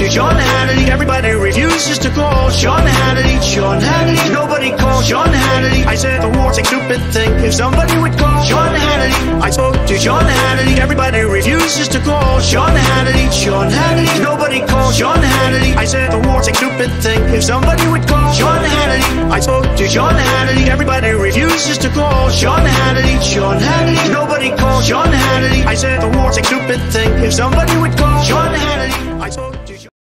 to Sean Hannity. Everybody refuses to call Sean Hannity. Sean Hannity, nobody calls Sean Hannity. I said the war's a stupid thing. If somebody would call Sean Hannity. I spoke to Sean Hannity. Everybody refuses to call Sean Hannity. Sean Hannity, nobody calls Sean Hannity. I said the war's a stupid thing. If somebody would call Sean Hannity. I spoke to Sean Hannity. Everybody refuses to call Sean Hannity. Sean Hannity, nobody calls Sean Hannity. I said the war's a stupid thing. If somebody would call Sean Hannity. I spoke to Sean.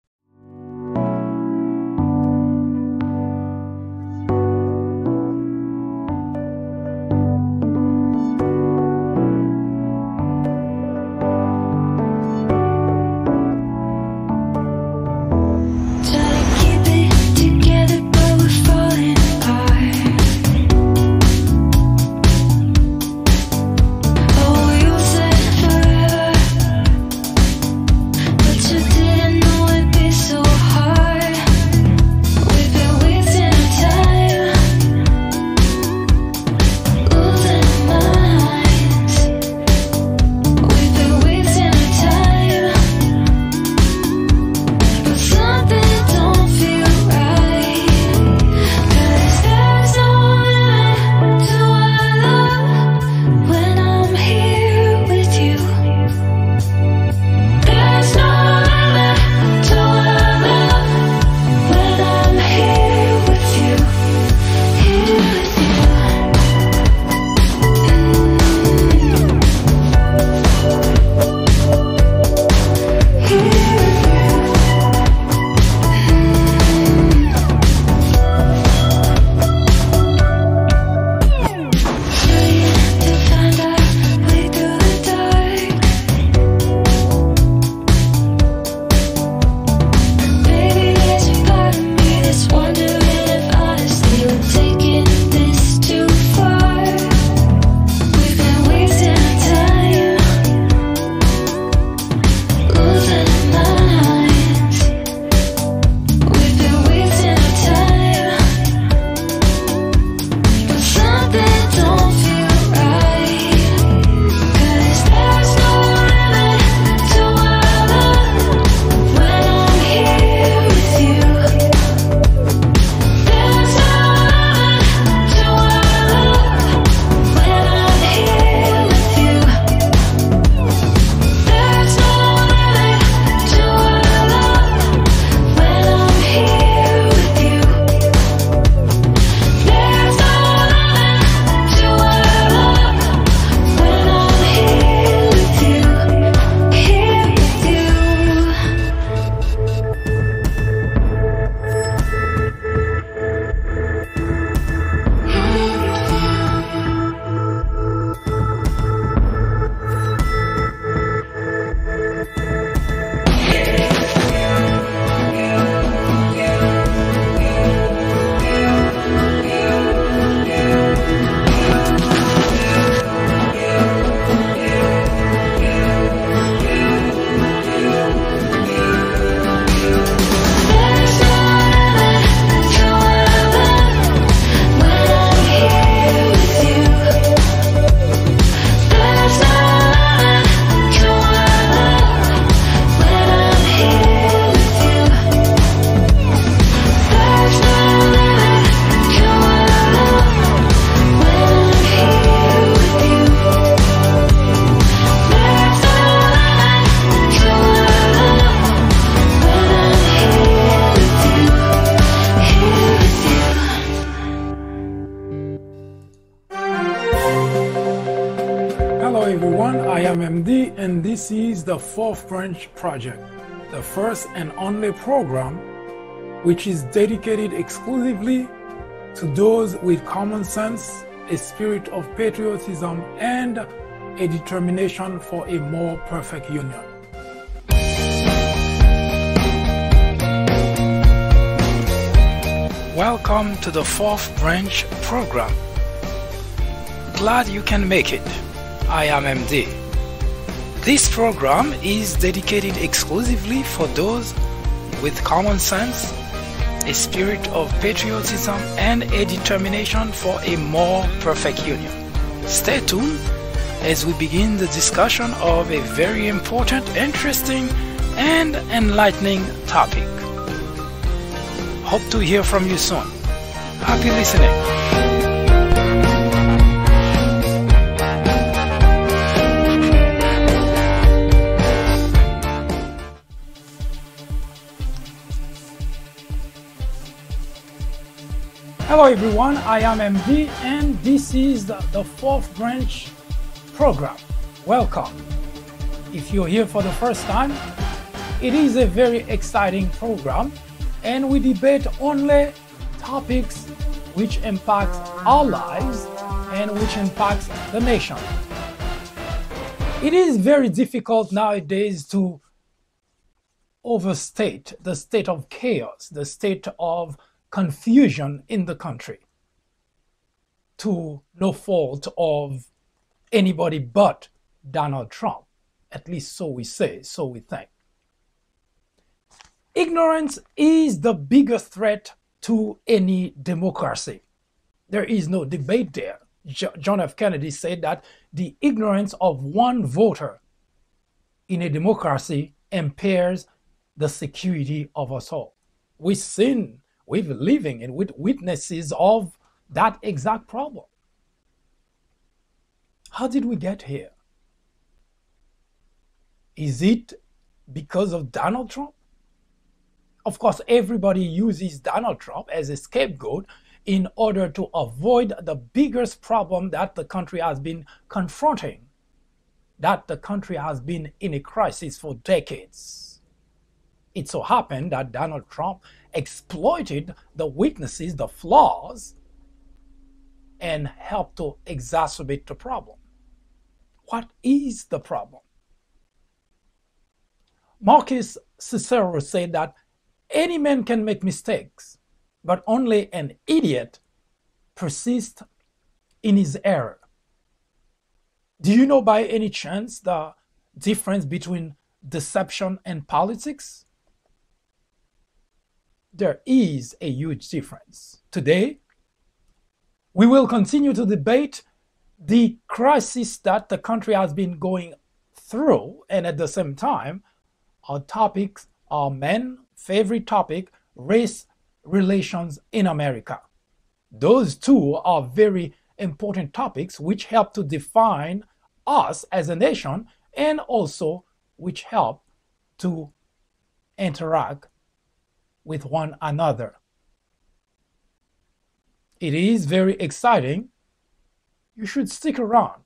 And this is the Fourth Branch Project, the first and only program which is dedicated exclusively to those with common sense, a spirit of patriotism, and a determination for a more perfect union. Welcome to the Fourth Branch Program. Glad you can make it. I am MD. This program is dedicated exclusively for those with common sense, a spirit of patriotism, and a determination for a more perfect union. Stay tuned as we begin the discussion of a very important, interesting, and enlightening topic. Hope to hear from you soon. Happy listening. Hello everyone, I am MD and this is the fourth branch program. Welcome. If you're here for the first time, it is a very exciting program and we debate only topics which impact our lives and which impacts the nation. It is very difficult nowadays to overstate the state of chaos, the state of confusion in the country, to no fault of anybody but Donald Trump. At least so we say, so we think. Ignorance is the biggest threat to any democracy. There is no debate there. John F. Kennedy said that the ignorance of one voter in a democracy impairs the security of us all. We're living and with witnesses of that exact problem. How did we get here? Is it because of Donald Trump? Of course, everybody uses Donald Trump as a scapegoat in order to avoid the biggest problem that the country has been confronting, that the country has been in a crisis for decades. It so happened that Donald Trump exploited the weaknesses, the flaws, and helped to exacerbate the problem. What is the problem? Marcus Cicero said that any man can make mistakes, but only an idiot persists in his error. Do you know by any chance the difference between deception and politics? There is a huge difference. Today, we will continue to debate the crisis that the country has been going through, and at the same time, our topics are men's favorite topic, race relations in America. Those two are very important topics which help to define us as a nation and also which help to interact with one another. It is very exciting. You should stick around.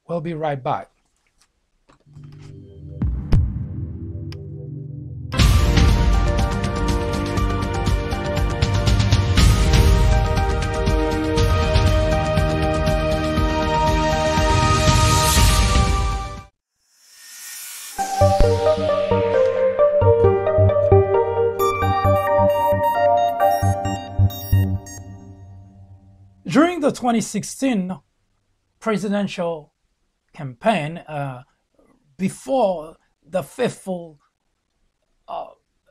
We'll be right back. During the 2016 presidential campaign, before the fateful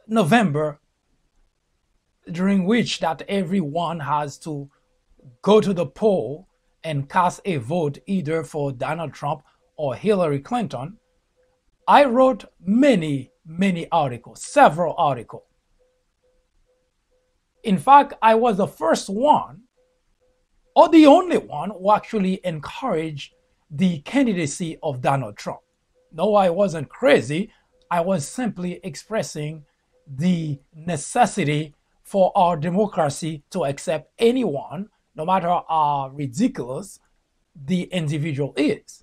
November, during which that everyone has to go to the poll and cast a vote either for Donald Trump or Hillary Clinton, I wrote many articles, several articles. In fact, I was the first one or the only one who actually encouraged the candidacy of Donald Trump. No, I wasn't crazy. I was simply expressing the necessity for our democracy to accept anyone, no matter how ridiculous the individual is.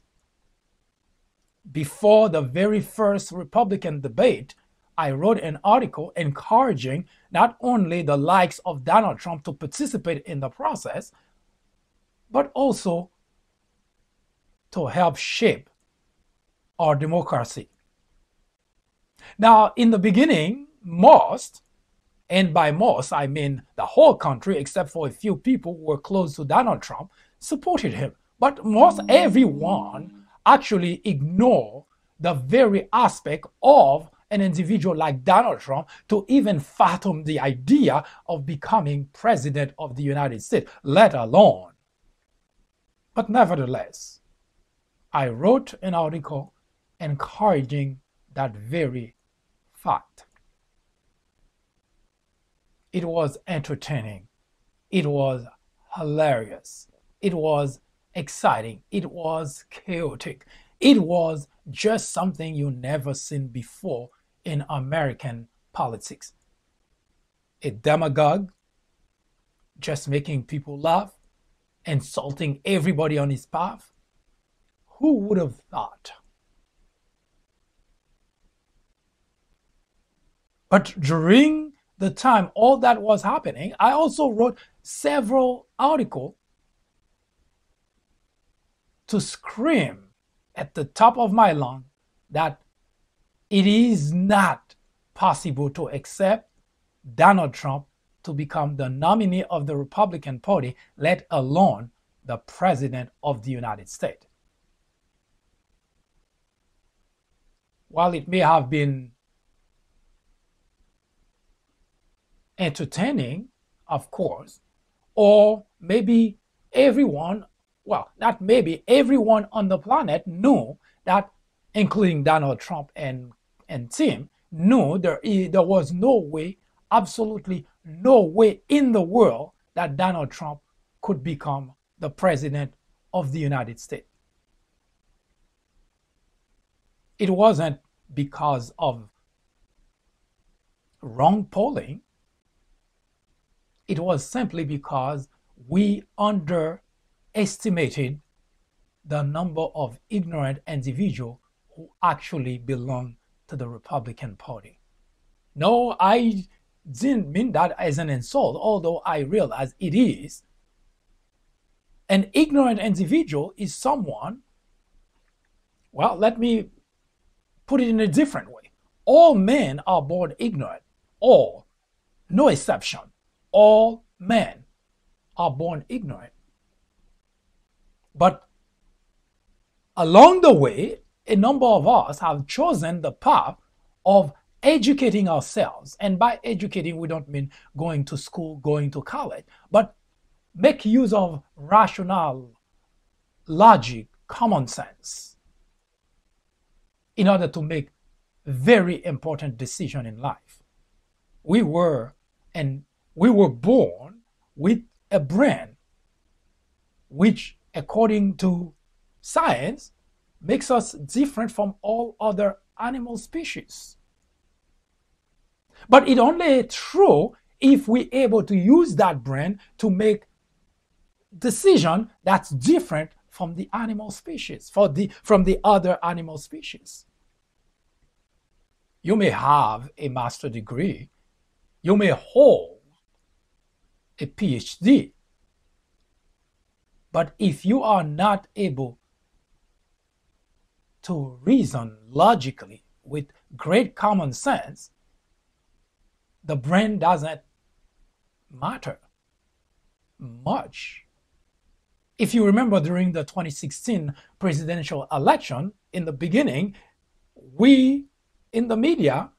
Before the very first Republican debate, I wrote an article encouraging not only the likes of Donald Trump to participate in the process, but also to help shape our democracy. Now, in the beginning, most, and by most I mean the whole country except for a few people who were close to Donald Trump, supported him. But most everyone actually ignored the very aspect of an individual like Donald Trump to even fathom the idea of becoming president of the United States, let alone. But nevertheless, I wrote an article encouraging that very fact. It was entertaining. It was hilarious. It was exciting. It was chaotic. It was just something you never seen before in American politics. A demagogue just making people laugh, insulting everybody on his path. Who would have thought? But during the time all that was happening, I also wrote several articles to scream at the top of my lungs that it is not possible to accept Donald Trump to become the nominee of the Republican Party, let alone the President of the United States. While it may have been entertaining, of course, or maybe everyone, well, not maybe, everyone on the planet knew that, including Donald Trump and Tim, knew there was no way, absolutely no way in the world that Donald Trump could become the President of the United States. It wasn't because of wrong polling. It was simply because we underestimated the number of ignorant individuals who actually belong to the Republican Party. No, I didn't mean that as an insult, although I realize it is. An ignorant individual is someone, well, let me put it in a different way. All men are born ignorant. All, no exception. All men are born ignorant. But along the way, a number of us have chosen the path of educating ourselves. And by educating, we don't mean going to school, going to college, but make use of rational logic, common sense, in order to make very important decisions in life. We were born with a brain, which, according to science, makes us different from all other animal species. But it's only true if we're able to use that brain to make decisions that's different from the animal species, from the other animal species. You may have a master's degree, you may hold a PhD, but if you are not able to reason logically with great common sense, the brain doesn't matter much. If you remember, during the 2016 presidential election, in the beginning, we in the media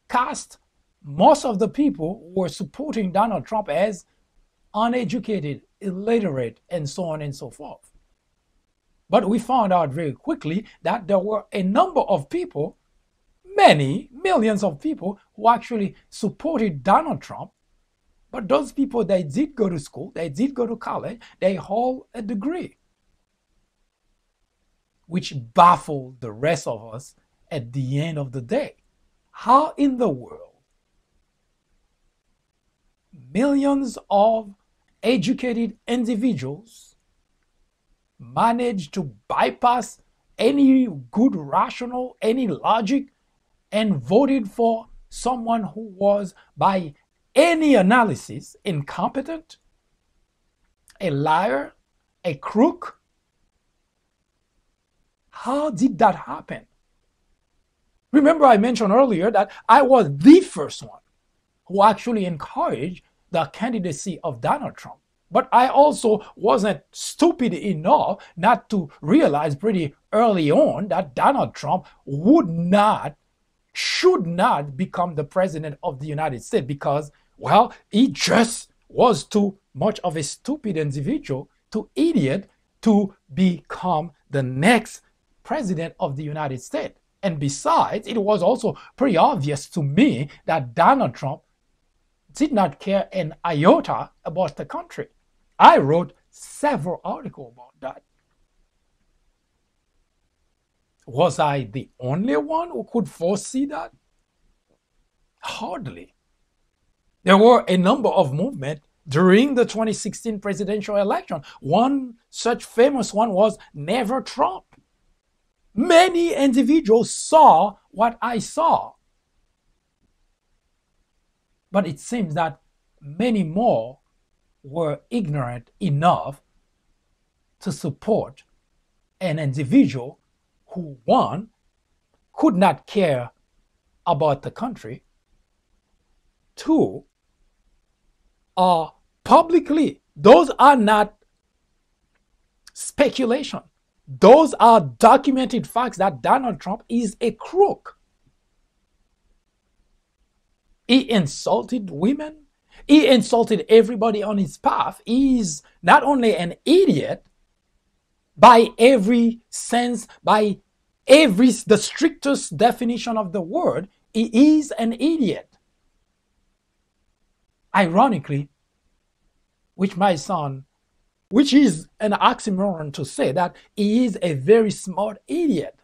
cast most of the people who were supporting Donald Trump as uneducated, illiterate, and so on and so forth. But we found out very quickly that there were a number of people, many millions of people, who actually supported Donald Trump. But those people, they did go to school, they did go to college, they hold a degree, which baffled the rest of us at the end of the day. How in the world millions of educated individuals manage to bypass any good rational, any logic, and voted for someone who was, by any analysis, incompetent, a liar, a crook? How did that happen? Remember, I mentioned earlier that I was the first one who actually encouraged the candidacy of Donald Trump. But I also wasn't stupid enough not to realize pretty early on that Donald Trump should not become the president of the United States because, well, he just was too much of a stupid individual, too idiot to become the next president of the United States. And besides, it was also pretty obvious to me that Donald Trump did not care an iota about the country. I wrote several articles about that. Was I the only one who could foresee that? Hardly. There were a number of movements during the 2016 presidential election. One such famous one was Never Trump. Many individuals saw what I saw. But it seems that many more were ignorant enough to support an individual who, one, could not care about the country, two, publicly, those are not speculation. Those are documented facts that Donald Trump is a crook. He insulted women. He insulted everybody on his path. He is not only an idiot, by every sense, by the strictest definition of the word, he is an idiot. Ironically, which is an oxymoron to say that he is a very smart idiot.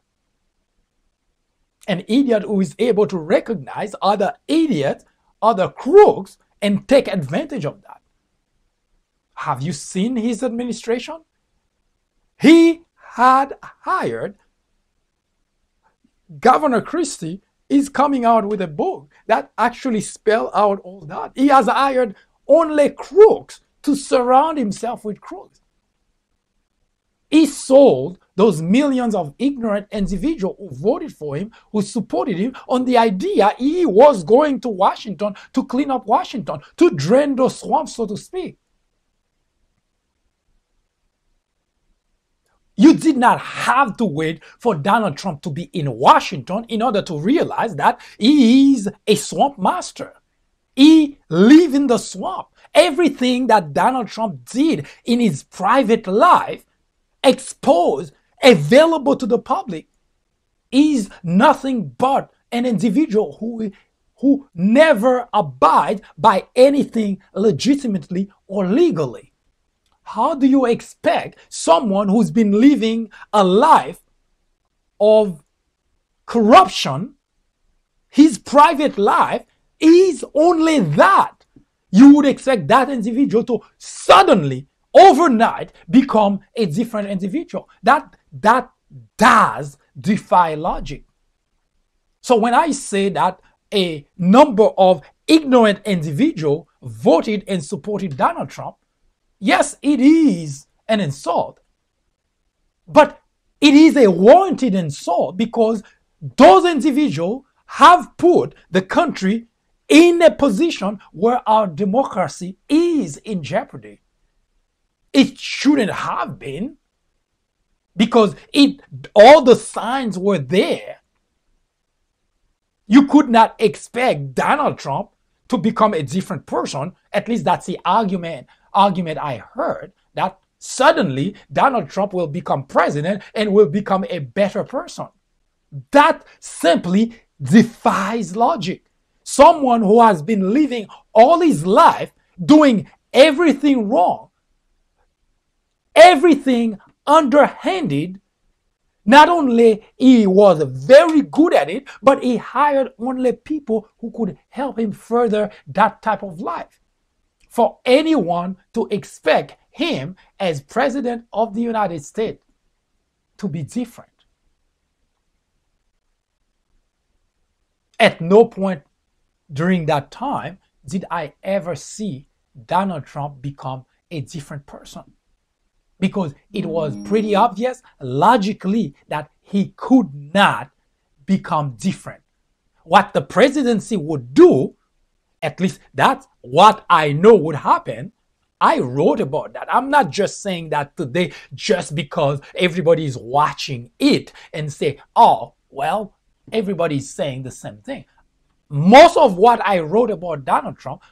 An idiot who is able to recognize other idiots, other crooks, and take advantage of that. Have you seen his administration? He had hired Governor Christie is coming out with a book that actually spells out all that. He has hired only crooks to surround himself with crooks. He sold those millions of ignorant individuals who voted for him, who supported him, on the idea he was going to Washington to clean up Washington, to drain those swamps, so to speak. You did not have to wait for Donald Trump to be in Washington in order to realize that he is a swamp master. He lives in the swamp. Everything that Donald Trump did in his private life, exposed, available to the public, is nothing but an individual who never abides by anything legitimately or legally. How do you expect someone who's been living a life of corruption, his private life is only that? You would expect that individual to suddenly, overnight, become a different individual. That does defy logic. So when I say that a number of ignorant individuals voted and supported Donald Trump, yes, it is an insult, but it is a warranted insult because those individuals have put the country in a position where our democracy is in jeopardy. It shouldn't have been, because all the signs were there. You could not expect Donald Trump to become a different person. At least that's the argument I heard, that suddenly Donald Trump will become president and will become a better person. That simply defies logic. Someone who has been living all his life doing everything wrong, everything underhanded, not only he was very good at it, but he hired only people who could help him further that type of life. For anyone to expect him as president of the United States to be different. At no point during that time did I ever see Donald Trump become a different person, because it was pretty obvious logically that he could not become different. What the presidency would do, at least that's what I know would happen. I wrote about that. I'm not just saying that today just because everybody is watching it and say, oh, well, everybody's saying the same thing. Most of what I wrote about Donald Trump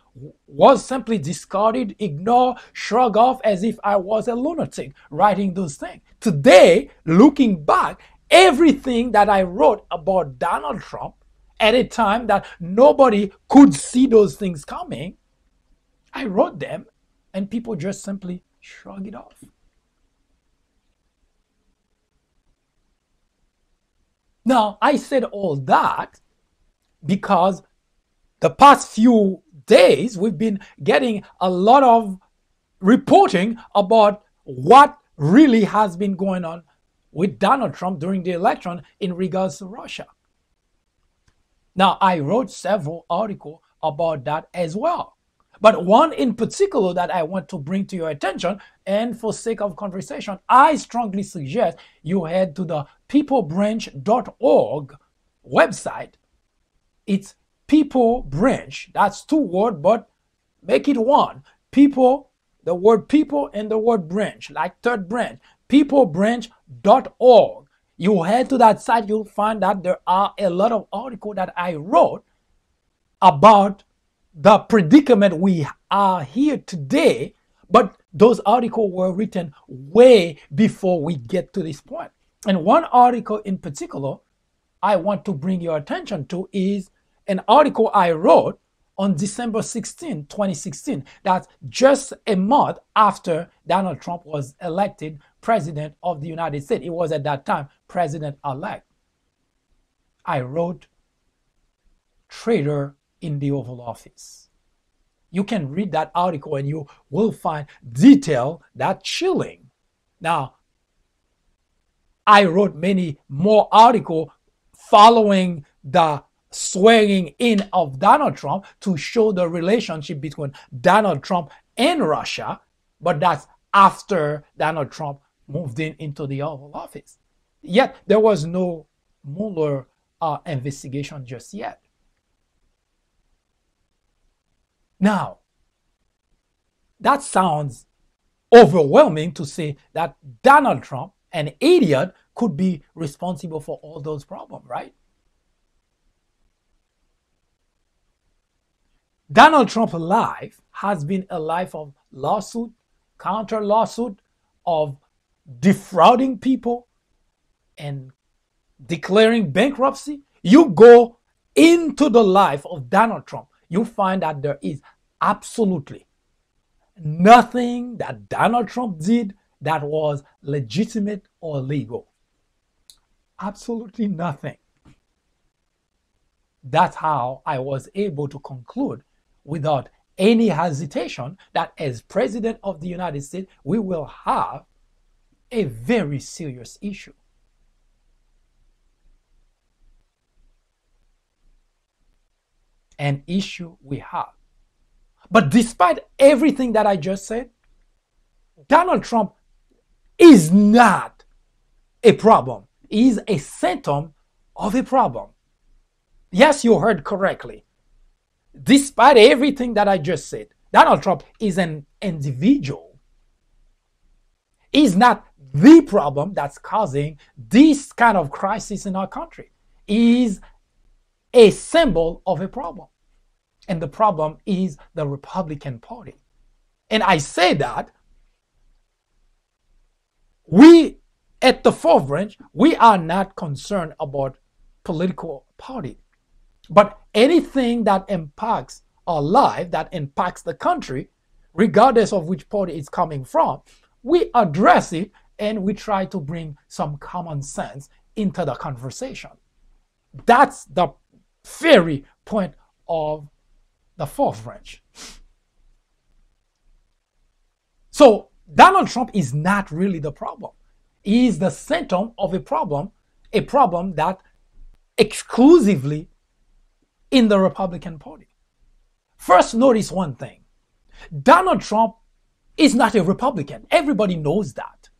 was simply discarded, ignored, shrugged off as if I was a lunatic writing those things. Today, looking back, everything that I wrote about Donald Trump at a time that nobody could see those things coming, I wrote them and people just simply shrug it off. Now, I said all that because the past few days we've been getting a lot of reporting about what really has been going on with Donald Trump during the election in regards to Russia. Now, I wrote several articles about that as well. But one in particular that I want to bring to your attention, and for sake of conversation, I strongly suggest you head to the peoplebranch.org website. It's People Branch. That's two words, but make it one. People, the word people and the word branch, like third branch. Peoplebranch.org. You head to that site, you'll find that there are a lot of articles that I wrote about the predicament we are here today, but those articles were written way before we get to this point. And one article in particular I want to bring your attention to is an article I wrote on December 16, 2016. That's just a month after Donald Trump was elected president of the United States. It was at that time president-elect. I wrote "Traitor in the Oval Office." You can read that article and you will find detail that's chilling. Now, I wrote many more articles following the swearing in of Donald Trump to show the relationship between Donald Trump and Russia, but that's after Donald Trump moved into the Oval Office. Yet there was no Mueller investigation just yet. Now, that sounds overwhelming to say that Donald Trump, an idiot, could be responsible for all those problems, right? Donald Trump's life has been a life of lawsuit, counter lawsuit, of defrauding people and declaring bankruptcy. You go into the life of Donald Trump, you find that there is absolutely nothing that Donald Trump did that was legitimate or legal. Absolutely nothing. That's how I was able to conclude without any hesitation that as president of the United States, we will have a very serious issue. An issue we have. But despite everything that I just said, Donald Trump is not a problem. He is a symptom of a problem. Yes, you heard correctly. Despite everything that I just said, Donald Trump is an individual. He's not the problem that's causing this kind of crisis in our country. He's a symbol of a problem. And the problem is the Republican Party. And I say that we at the Fourth Branch, we are not concerned about political party. But anything that impacts our life, that impacts the country, regardless of which party it's coming from, we address it and we try to bring some common sense into the conversation. That's the very point of the Fourth Branch. So Donald Trump is not really the problem. He is the symptom of a problem that exclusively in the Republican Party. First, notice one thing. Donald Trump is not a Republican. Everybody knows that.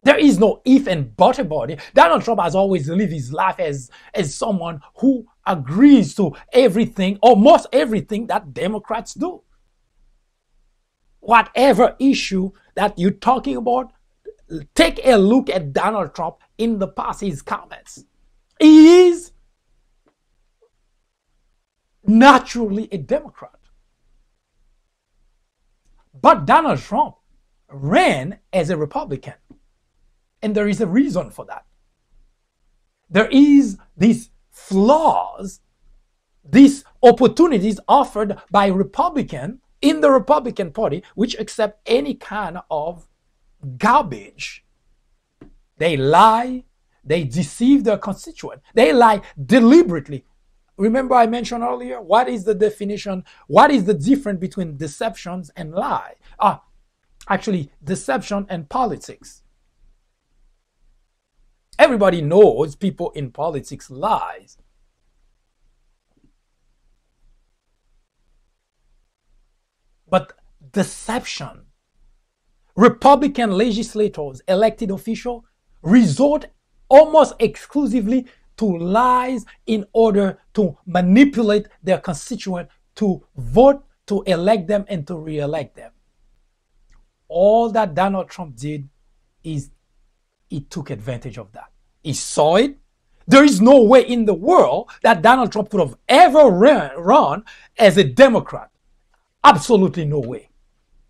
There is no if and but about it. Donald Trump has always lived his life as someone who agrees to everything, almost everything that Democrats do. Whatever issue that you're talking about, take a look at Donald Trump in the past, his comments. He is naturally a Democrat. But Donald Trump ran as a Republican. And there is a reason for that. there is these flaws, these opportunities offered by Republican in the Republican Party, which accept any kind of garbage. They lie, they deceive their constituent, they lie deliberately. Remember I mentioned earlier, what is the definition, what is the difference between deceptions and lie? Actually, deception and politics. Everybody knows people in politics lies. But deception, Republican legislators, elected officials, resort almost exclusively to lies in order to manipulate their constituent to vote, to elect them, and to re-elect them. All that Donald Trump did is he took advantage of that. He saw it. There is no way in the world that Donald Trump could have ever run as a Democrat. Absolutely no way.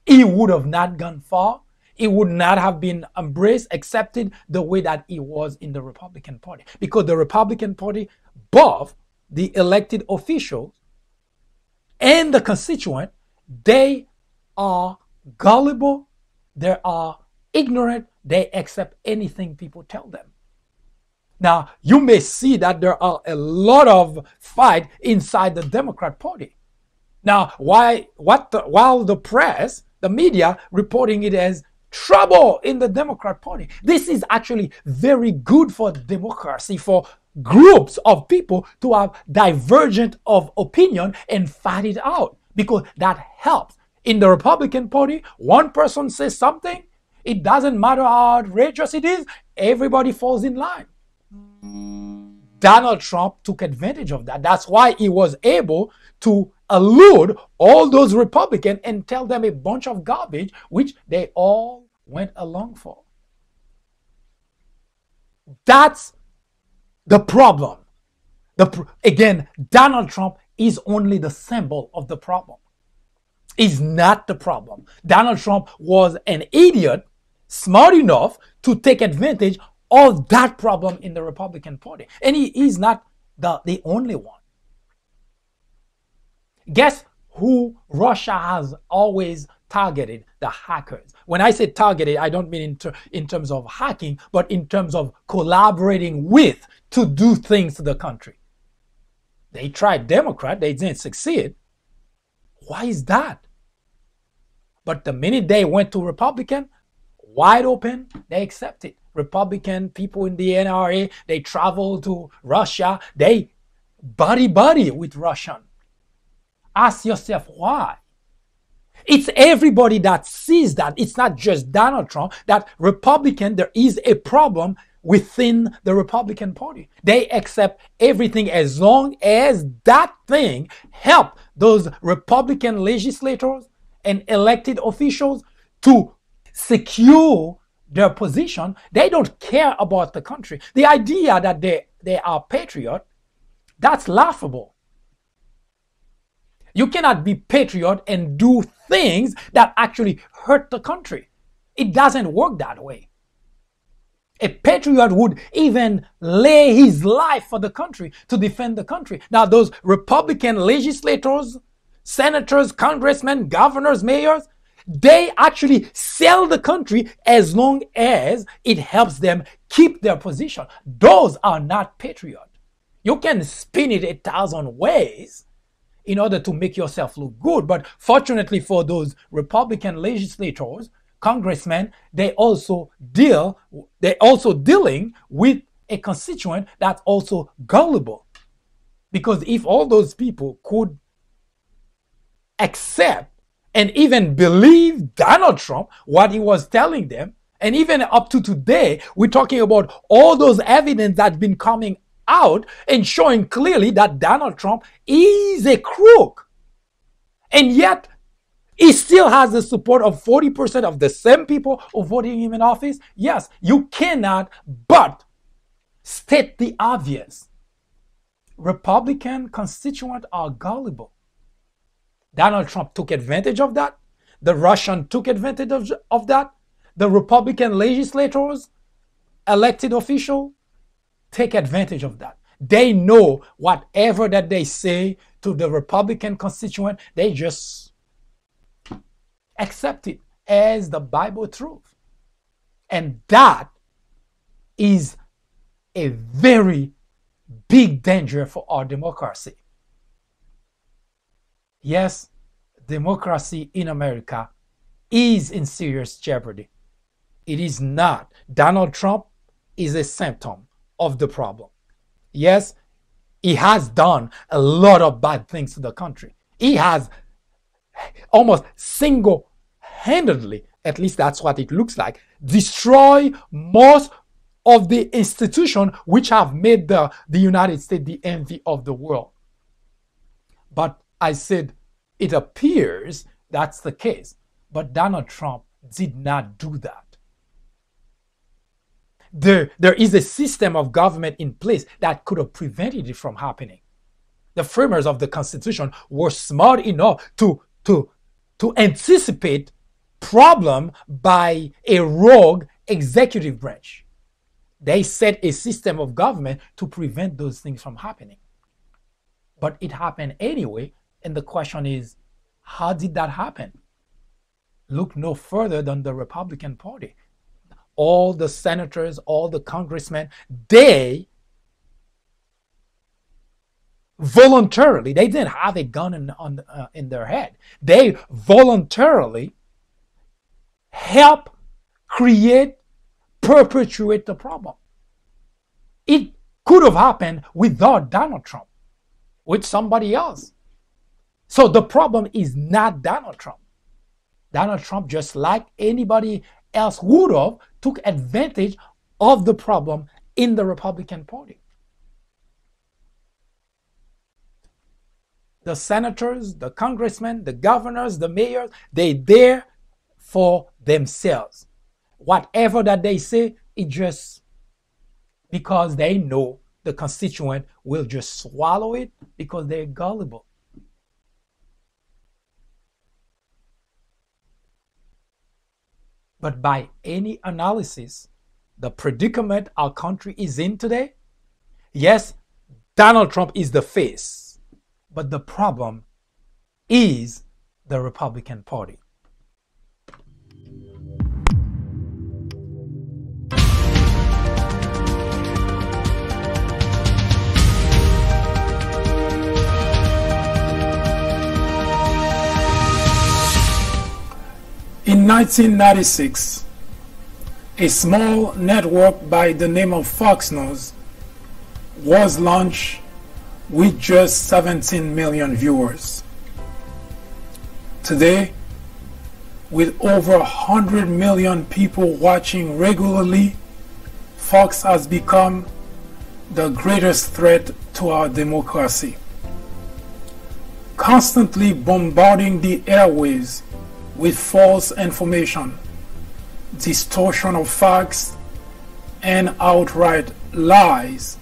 He would have not gone far. He would not have been embraced, accepted the way that he was in the Republican Party. Because the Republican Party, both the elected officials and the constituent, they are gullible, they are ignorant, they accept anything people tell them. Now, you may see that there are a lot of fight inside the Democrat Party. Now, while the press, the media, reporting it as trouble in the Democrat Party, this is actually very good for democracy, for groups of people to have divergent of opinion and fight it out, because that helps. In the Republican Party, one person says something, it doesn't matter how outrageous it is, everybody falls in line. Donald Trump took advantage of that. That's why he was able to elude all those Republicans and tell them a bunch of garbage, which they all went along for. That's the problem. Again, Donald Trump is only the symbol of the problem. He's not the problem. Donald Trump was an idiot, smart enough to take advantage of that problem in the Republican Party. And he is not the only one. Guess who Russia has always targeted? The hackers. When I say targeted, I don't mean in terms of hacking, but in terms of collaborating with to do things to the country. They tried Democrat, they didn't succeed. Why is that? But the minute they went to Republican, wide open, they accepted. Republican people in the NRA, they travel to Russia, they buddy with Russian. Ask yourself why. It's everybody that sees that. It's not just Donald Trump, that Republican, there is a problem within the Republican Party. They accept everything as long as that thing help those Republican legislators and elected officials to secure their position. They don't care about the country. The idea that they are patriot, that's laughable. You cannot be patriot and do things that actually hurt the country. It doesn't work that way. A patriot would even lay his life for the country, to defend the country. Now, those Republican legislators, senators, congressmen, governors, mayors, they actually sell the country as long as it helps them keep their position. Those are not patriots. You can spin it 1,000 ways in order to make yourself look good. But fortunately for those Republican legislators, congressmen, they also dealing with a constituent that's also gullible. Because if all those people could accept and even believe Donald Trump, what he was telling them, and even up to today, we're talking about all those evidence that's been coming out and showing clearly that Donald Trump is a crook. And yet, he still has the support of 40% of the same people who voted him in office. Yes, you cannot but state the obvious. Republican constituents are gullible. Donald Trump took advantage of that. The Russian took advantage of that. The Republican legislators, elected officials, take advantage of that. They know whatever that they say to the Republican constituent, they just accept it as the Bible truth. And that is a very big danger for our democracy. Yes, democracy in America is in serious jeopardy. It is not. Donald Trump is a symptom of the problem. Yes, he has done a lot of bad things to the country. He has almost single-handedly, at least that's what it looks like, destroyed most of the institutions which have made the United States the envy of the world. But I said, it appears that's the case. But Donald Trump did not do that. There is a system of government in place that could have prevented it from happening. The framers of the Constitution were smart enough to anticipate problem by a rogue executive branch. They set a system of government to prevent those things from happening. But it happened anyway, and the question is, how did that happen? Look no further than the Republican Party. All the senators, all the congressmen, they voluntarily, they didn't have a gun in their head. They voluntarily help create, perpetuate the problem. It could have happened without Donald Trump, with somebody else. So the problem is not Donald Trump. Donald Trump, just like anybody else would have, took advantage of the problem in the Republican Party. The senators, the congressmen, the governors, the mayors, they're there for themselves. Whatever that they say, it just because they know the constituent will just swallow it because they're gullible. But by any analysis, the predicament our country is in today, yes, Donald Trump is the face, but the problem is the Republican Party. In 1996, a small network by the name of Fox News was launched with just 17 million viewers. Today, with over 100 million people watching regularly, Fox has become the greatest threat to our democracy, constantly bombarding the airwaves with false information, distortion of facts, and outright lies,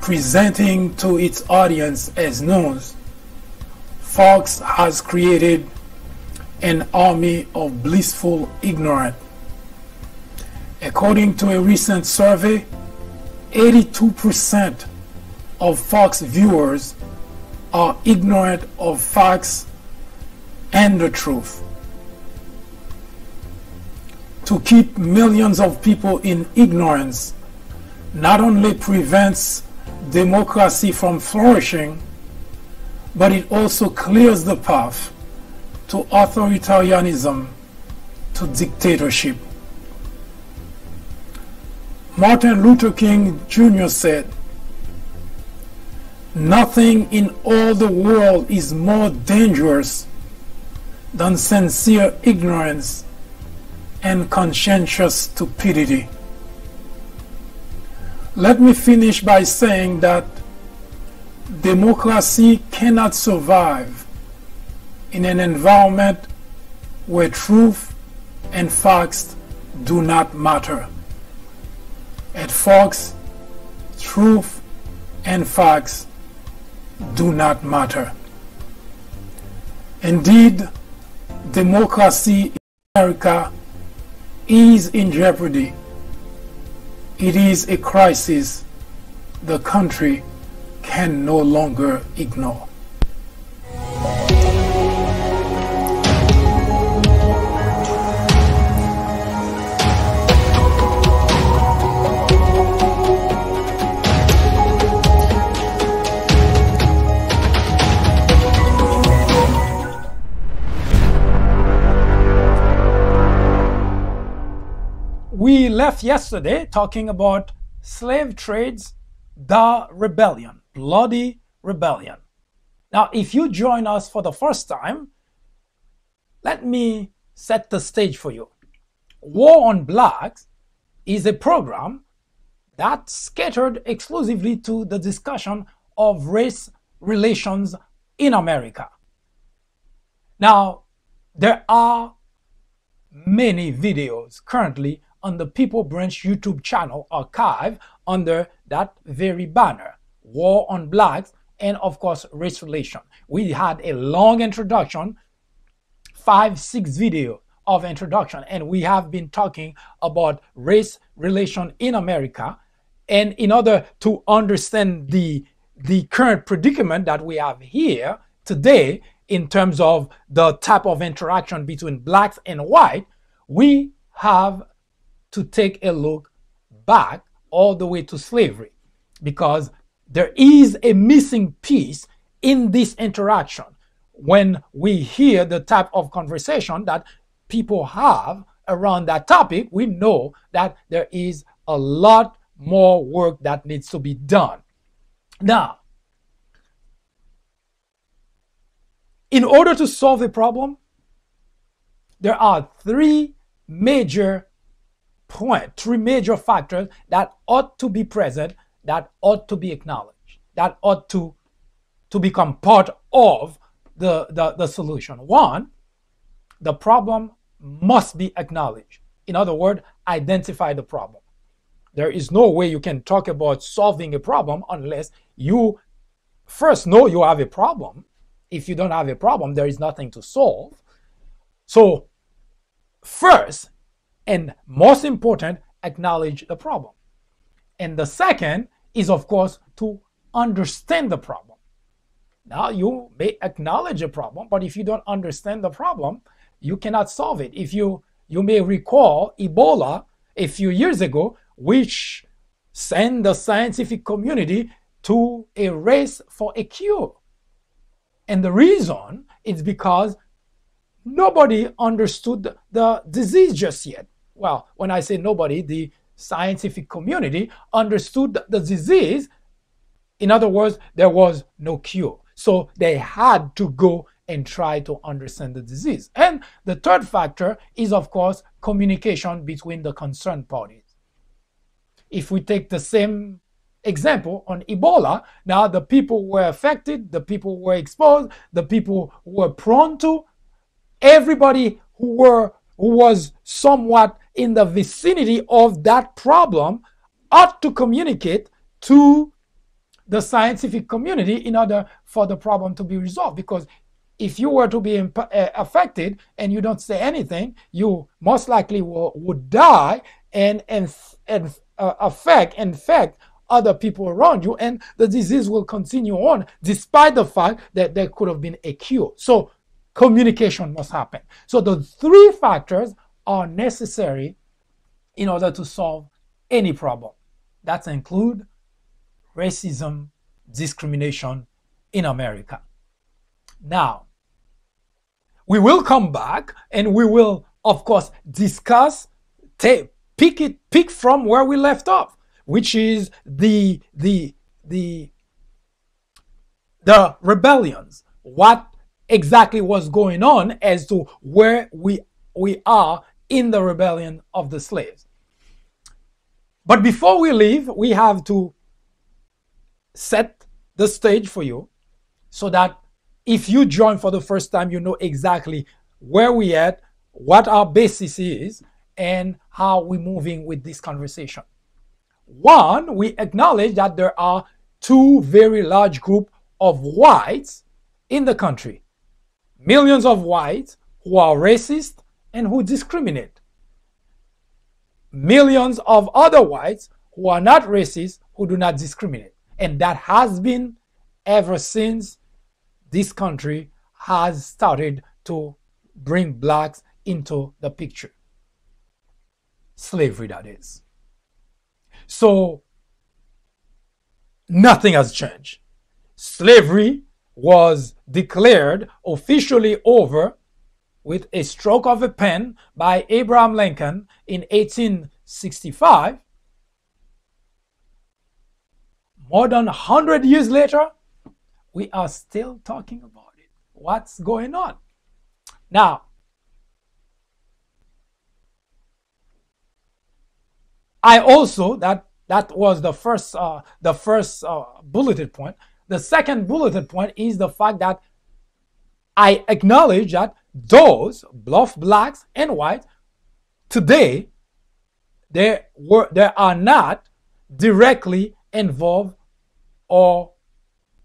presenting to its audience as news. Fox has created an army of blissful ignorance. According to a recent survey, 82% of Fox viewers are ignorant of facts and the truth. To keep millions of people in ignorance not only prevents democracy from flourishing, but it also clears the path to authoritarianism, to dictatorship. Martin Luther King Jr. said, "Nothing in all the world is more dangerous than sincere ignorance and conscientious stupidity." Let me finish by saying that democracy cannot survive in an environment where truth and facts do not matter. At Fox, truth and facts do not matter. Indeed, democracy in America is in jeopardy. It is a crisis the country can no longer ignore. We left yesterday talking about slave trades, the rebellion, bloody rebellion. Now, if you join us for the first time, let me set the stage for you. War on Blacks is a program that's catered exclusively to the discussion of race relations in America. Now, there are many videos currently on the People Branch YouTube channel archive under that very banner, War on Blacks, and of course, race relation. We had a long introduction, 5-6 video of introduction, and we have been talking about race relation in America. And in order to understand the current predicament that we have here today in terms of the type of interaction between blacks and white, we have to take a look back all the way to slavery, because there is a missing piece in this interaction. When we hear the type of conversation that people have around that topic, we know that there is a lot more work that needs to be done. Now, in order to solve a problem, there are three major factors that ought to be present, that ought to be acknowledged, that ought to become part of the solution. One, the problem must be acknowledged. In other words, identify the problem. There is no way you can talk about solving a problem unless you first know you have a problem. If you don't have a problem, there is nothing to solve. So first, and most important, acknowledge the problem. And the second is, of course, to understand the problem. Now, you may acknowledge a problem, but if you don't understand the problem, you cannot solve it. If you may recall Ebola a few years ago, which sent the scientific community to a race for a cure. And the reason is because nobody understood the disease just yet. Well, when I say nobody, the scientific community understood the disease. In other words, there was no cure. So they had to go and try to understand the disease. And the third factor is, of course, communication between the concerned parties. If we take the same example on Ebola, now the people who were affected, the people who were exposed, the people who were prone to, everybody who was somewhat in the vicinity of that problem ought to communicate to the scientific community in order for the problem to be resolved. Because if you were to be affected and you don't say anything, you most likely would die and infect other people around you, and the disease will continue on despite the fact that there could have been a cure. So communication must happen. So the three factors are necessary in order to solve any problem. That include racism, discrimination in America. Now, we will come back and we will, of course, discuss, pick from where we left off, which is the rebellions. What exactly was going on as to where we are in the rebellion of the slaves. But before we leave, we have to set the stage for you so that if you join for the first time, you know exactly where we at, what our basis is, and how we're moving with this conversation. One, we acknowledge that there are two very large groups of whites in the country. Millions of whites who are racist and who discriminate. Millions of other whites who are not racist, who do not discriminate. And that has been ever since this country has started to bring blacks into the picture. Slavery, that is. So nothing has changed. Slavery was declared officially over with a stroke of a pen by Abraham Lincoln in 1865. More than 100 years later, we are still talking about it. What's going on? Now, I also, that was the first bulleted point. The second bulleted point is the fact that I acknowledge that those both blacks and whites today, they are not directly involved or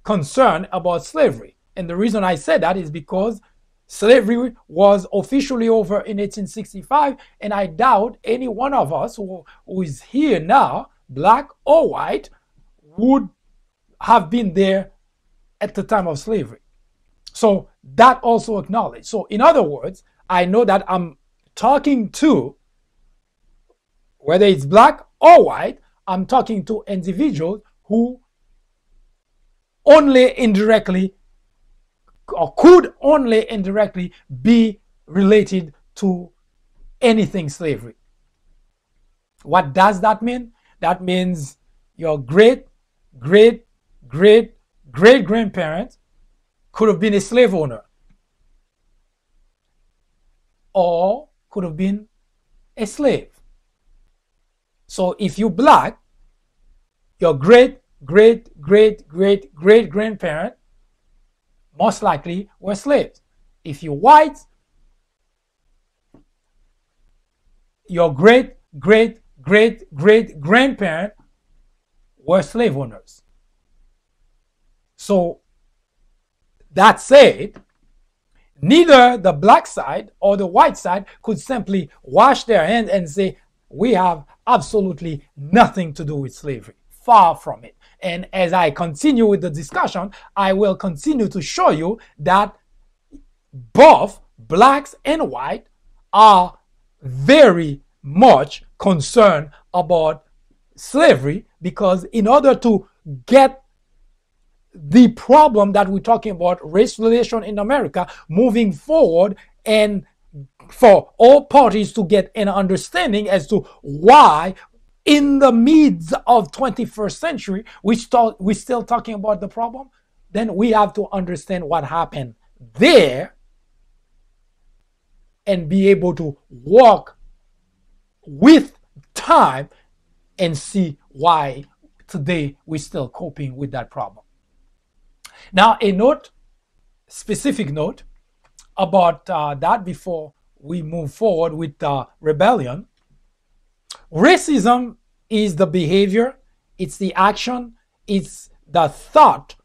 concerned about slavery. And the reason I say that is because slavery was officially over in 1865, and I doubt any one of us who is here now, black or white, would have been there at the time of slavery. So that also acknowledged. So in other words, I know that I'm talking to, whether it's black or white, I'm talking to individuals who only indirectly or could only indirectly be related to anything slavery. What does that mean? That means your great grandparent could have been a slave owner or could have been a slave. So if you black, your great grandparent most likely were slaves. If you white, your great grandparent were slave owners. So that said, neither the black side or the white side could simply wash their hands and say, we have absolutely nothing to do with slavery. Far from it. And as I continue with the discussion, I will continue to show you that both blacks and white are very much concerned about slavery, because in order to get the problem that we're talking about, race relation in America, moving forward, and for all parties to get an understanding as to why in the midst of 21st century we're still talking about the problem, then we have to understand what happened there and be able to walk with time and see why today we're still coping with that problem. Now, a note, specific note about that before we move forward with rebellion. Racism is the behavior, it's the action, it's the thought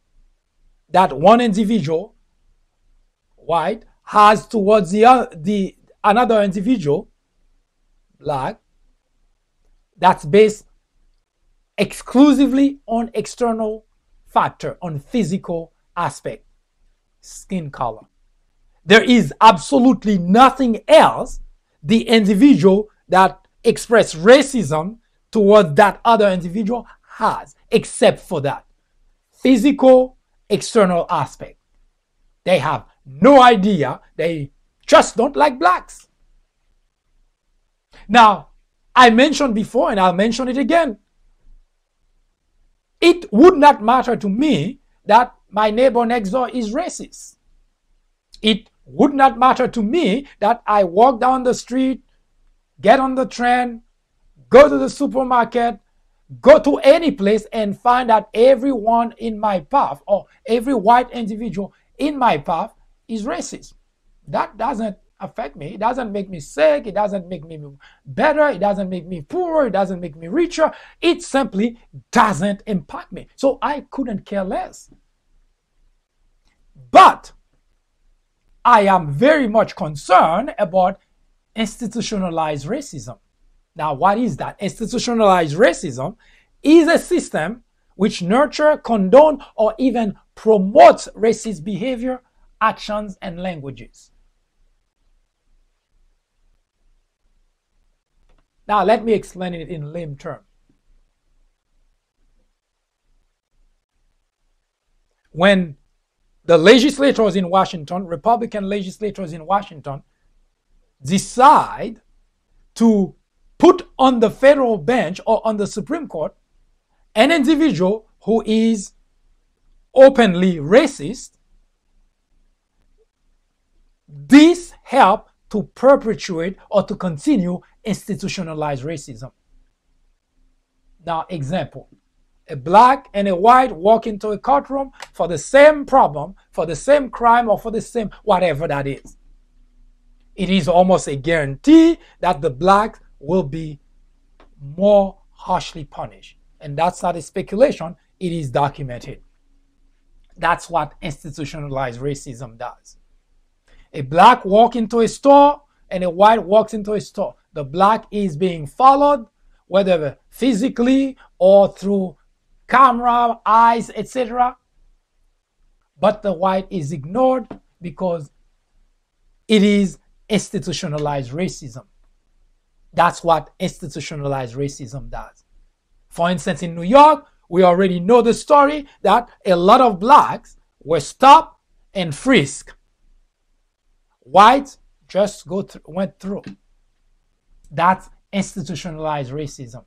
that one individual, white, has towards another individual, black, that's based exclusively on external factor, on physical aspect, skin color. There is absolutely nothing else the individual that express racism towards that other individual has, except for that physical external aspect. They have no idea. They just don't like blacks. Now, I mentioned before, and I'll mention it again. It would not matter to me that my neighbor next door is racist. It would not matter to me that I walk down the street, get on the train, go to the supermarket, go to any place and find that everyone in my path or every white individual in my path is racist. That doesn't affect me. It doesn't make me sick. It doesn't make me better. It doesn't make me poorer. It doesn't make me richer. It simply doesn't impact me. So I couldn't care less. But I am very much concerned about institutionalized racism. Now, what is that? Institutionalized racism is a system which nurture, condone, or even promotes racist behavior, actions, and languages. Now, let me explain it in lame terms. When the legislators in Washington, Republican legislators in Washington, decide to put on the federal bench or on the Supreme Court an individual who is openly racist, this helps to perpetuate or to continue institutionalized racism. Now, example, a black and a white walk into a courtroom for the same problem, for the same crime, or for the same whatever that is. It is almost a guarantee that the black will be more harshly punished. And that's not a speculation, it is documented. That's what institutionalized racism does. A black walks into a store and a white walks into a store. The black is being followed, whether physically or through camera, eyes, etc. But the white is ignored because it is institutionalized racism. That's what institutionalized racism does. For instance, in New York, we already know the story that a lot of blacks were stopped and frisked. Whites just went through. That's institutionalized racism.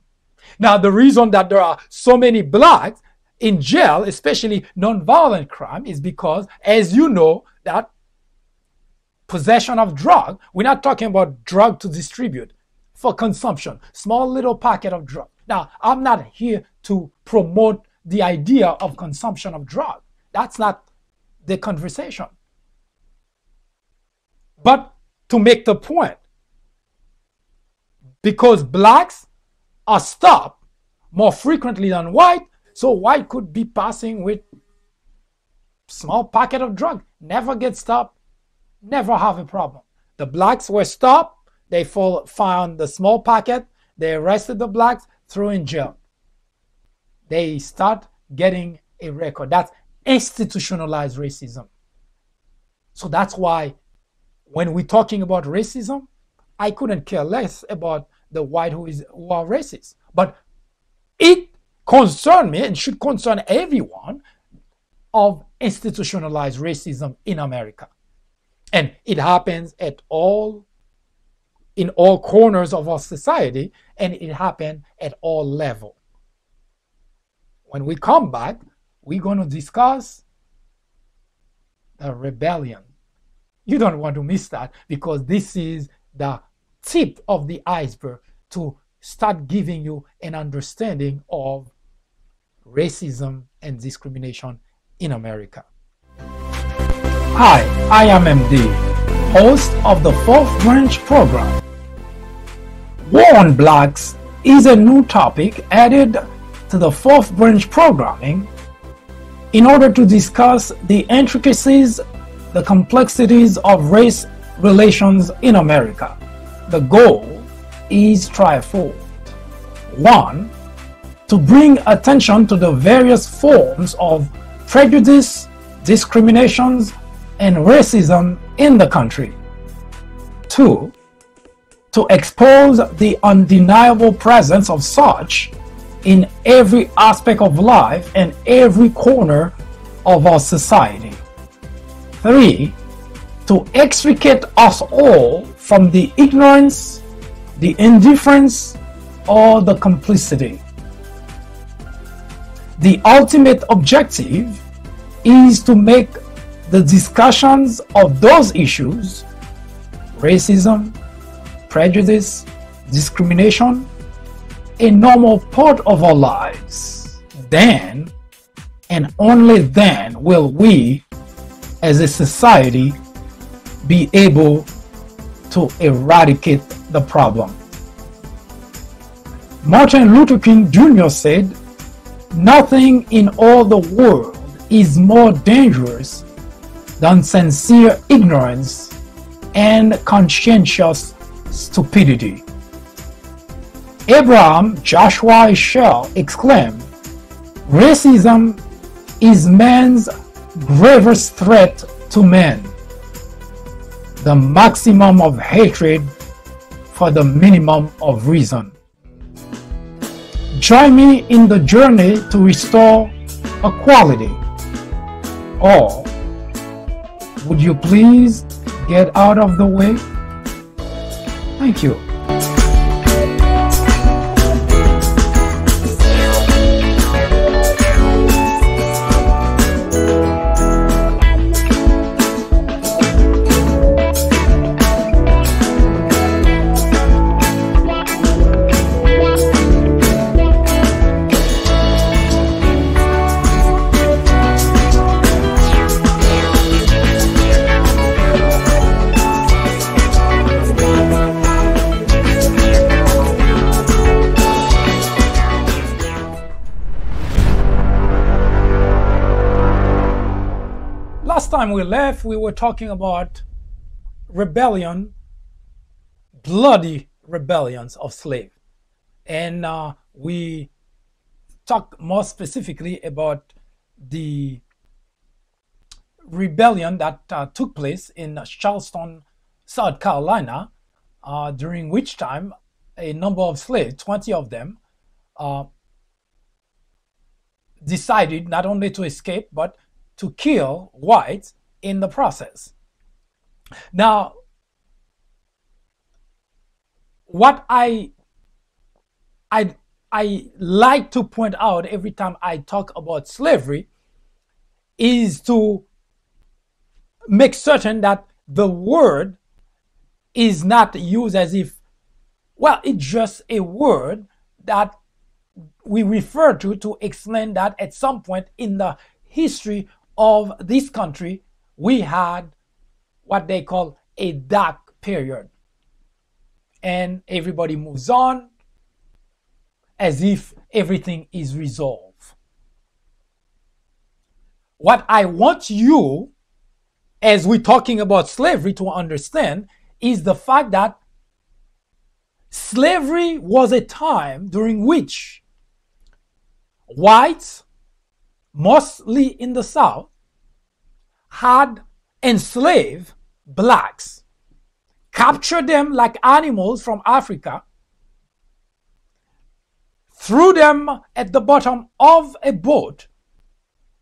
Now, the reason that there are so many blacks in jail, especially nonviolent crime, is because, as you know, that possession of drug, we're not talking about drug to distribute, for consumption, small little packet of drug. Now, I'm not here to promote the idea of consumption of drug. That's not the conversation. But to make the point, because blacks are stopped more frequently than white, so white could be passing with small packet of drug, never get stopped, never have a problem. The blacks were stopped, they found the small packet, they arrested the blacks, threw in jail. They start getting a record. That's institutionalized racism. So that's why when we're talking about racism, I couldn't care less about the white who are racist. But it concerned me and should concern everyone of institutionalized racism in America. And it happens in all corners of our society, and it happened at all levels. When we come back, we're going to discuss the rebellion. You don't want to miss that, because this is the tip of the iceberg to start giving you an understanding of racism and discrimination in America. Hi, I am MD, host of the Fourth Branch program. War on Blacks is a new topic added to the Fourth Branch programming in order to discuss the intricacies, the complexities of race relations in America. The goal is threefold. 1. To bring attention to the various forms of prejudice, discriminations, and racism in the country. 2. To expose the undeniable presence of such in every aspect of life and every corner of our society. 3. To extricate us all from the ignorance, the indifference, or the complicity. The ultimate objective is to make the discussions of those issues, racism, prejudice, discrimination, a normal part of our lives. Then, and only then, will we, as a society, be able to eradicate the problem. Martin Luther King Jr. said, "Nothing in all the world is more dangerous than sincere ignorance and conscientious stupidity." Abraham Joshua Heschel exclaimed, "Racism is man's gravest threat to man, the maximum of hatred for the minimum of reason." Join me in the journey to restore equality. Or would you please get out of the way? Thank you. Last time we left, we were talking about rebellion, bloody rebellions of slaves. And we talked more specifically about the rebellion that took place in Charleston, South Carolina, during which time a number of slaves, 20 of them, decided not only to escape, but to kill whites in the process. Now, what I like to point out every time I talk about slavery is to make certain that the word is not used as if, well, it's just a word that we refer to explain that at some point in the history of this country, we had what they call a dark period. And everybody moves on as if everything is resolved. What I want you, as we're talking about slavery, to understand is the fact that slavery was a time during which whites, mostly in the South, had enslaved blacks, captured them like animals from Africa, threw them at the bottom of a boat,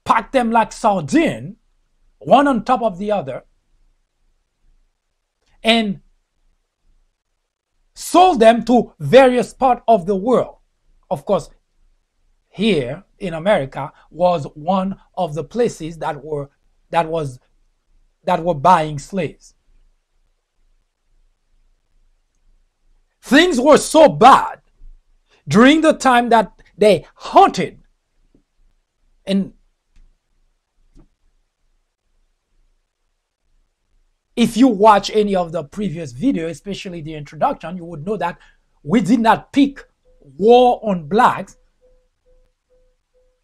packed them like sardines, one on top of the other, and sold them to various parts of the world. Of course, here in America was one of the places that were buying slaves. Things were so bad during the time that they hunted, and if you watch any of the previous videos, especially the introduction, you would know that we did not pick war on blacks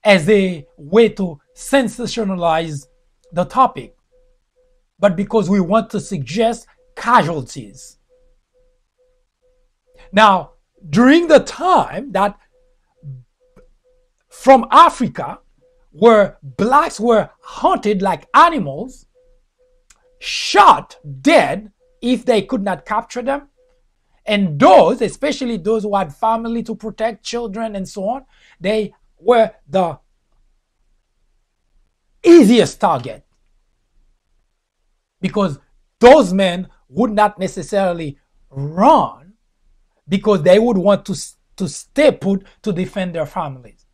as a way to sensationalize the topic, but because we want to suggest casualties. Now, during the time that from Africa, where blacks were hunted like animals, shot dead if they could not capture them, and those, especially those who had family to protect, children and so on, they were the easiest target, because those men would not necessarily run because they would want to stay put to defend their families.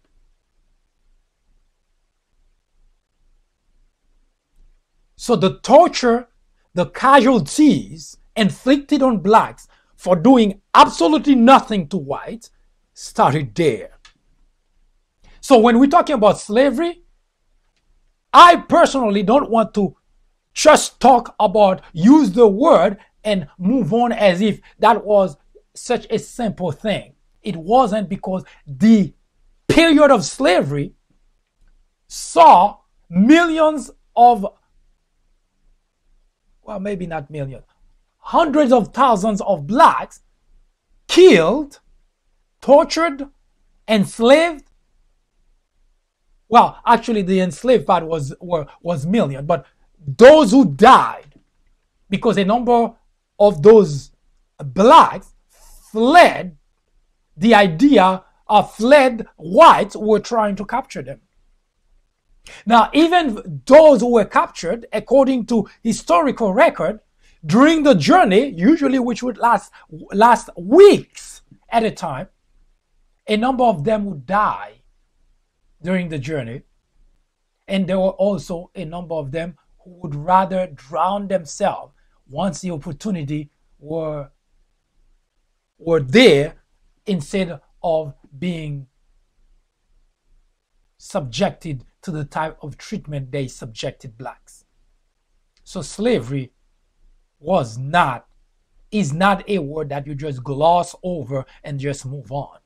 So the torture, the casualties inflicted on blacks for doing absolutely nothing to whites started there. So when we're talking about slavery, I personally don't want to just talk about, use the word and move on as if that was such a simple thing. It wasn't, because the period of slavery saw millions of, well, maybe not millions, hundreds of thousands of blacks killed, tortured, enslaved. Well, actually, the enslaved part was million, but those who died, because a number of those blacks fled the idea of fled whites who were trying to capture them. Now, even those who were captured, according to historical record, during the journey, usually which would last weeks at a time, a number of them would die during the journey. And there were also a number of them who would rather drown themselves once the opportunity were there, instead of being subjected to the type of treatment they subjected blacks. So slavery is not a word that you just gloss over and just move on.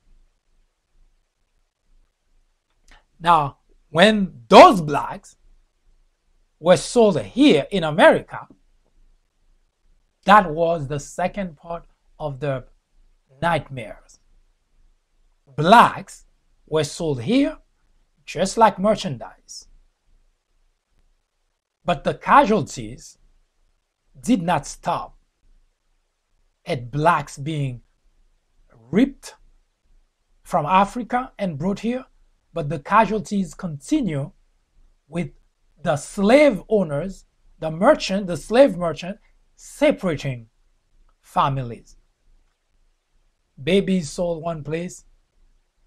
Now, when those blacks were sold here in America, that was the second part of the nightmares. Blacks were sold here just like merchandise. But the casualties did not stop at blacks being ripped from Africa and brought here, but the casualties continue with the slave owners, the slave merchant, separating families. Babies sold one place,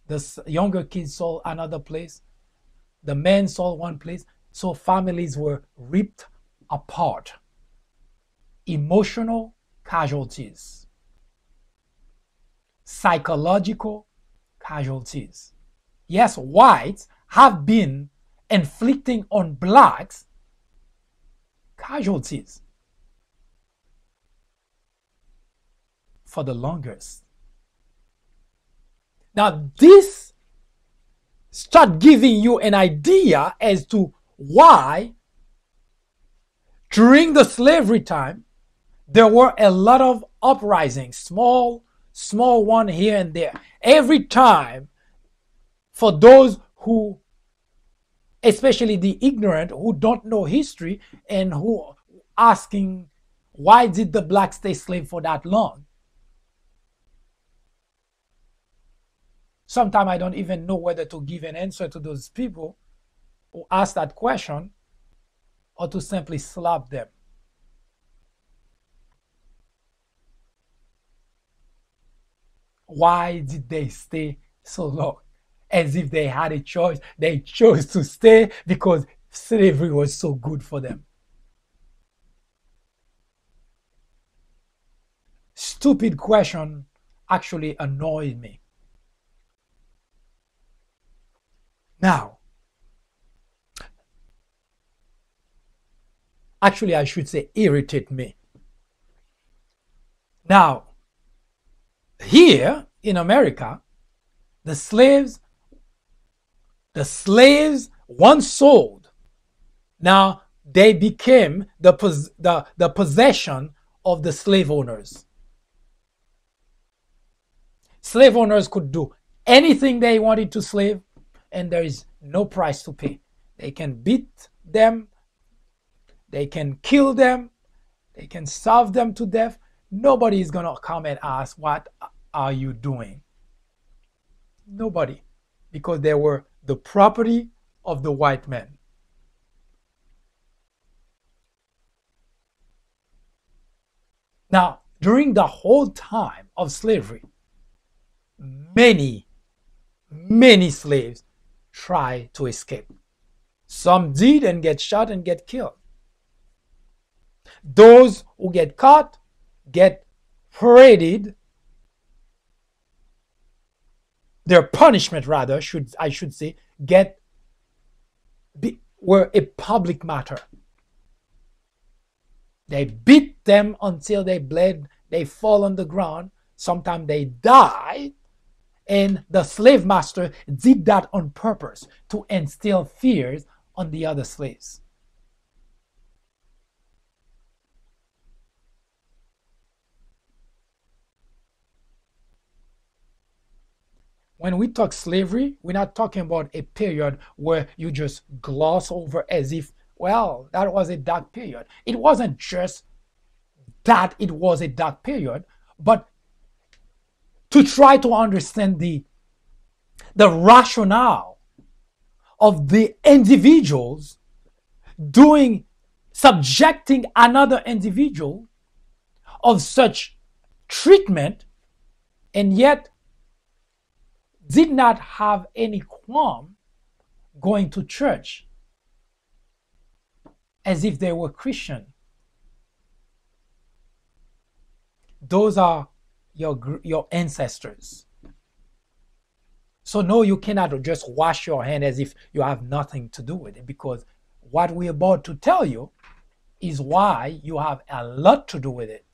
the younger kids sold another place, the men sold one place, so families were ripped apart. Emotional casualties, psychological casualties. Yes, whites have been inflicting on blacks casualties for the longest. Now, this start giving you an idea as to why during the slavery time there were a lot of uprisings, small one here and there. Every time, for those who, especially the ignorant, who don't know history and who asking, why did the blacks stay slave for that long? Sometimes I don't even know whether to give an answer to those people who ask that question, or to simply slap them. Why did they stay so long? As if they had a choice. They chose to stay because slavery was so good for them. Stupid question actually annoyed me. Now, actually I should say irritate me. Now, here in America, the slaves once sold, now they became the possession of the slave owners. Slave owners could do anything they wanted to slave, and there is no price to pay. They can beat them, they can kill them, they can starve them to death. Nobody is gonna come and ask, what are you doing? Nobody, because they were the property of the white man. Now, during the whole time of slavery, many slaves tried to escape. Some did and get shot and get killed. Those who get caught get paraded. Their punishment, rather, I should say, were a public matter. They beat them until they bled, they fall on the ground, sometimes they die, and the slave master did that on purpose to instill fears on the other slaves. when we talk slavery, we're not talking about a period where you just gloss over as if, well, that was a dark period. It wasn't just that it was a dark period, but to try to understand the rationale of the individuals subjecting another individual of such treatment, and yet did not have any qualm going to church as if they were Christian. Those are your ancestors. So no, you cannot just wash your hand as if you have nothing to do with it, because what we're about to tell you is why you have a lot to do with it.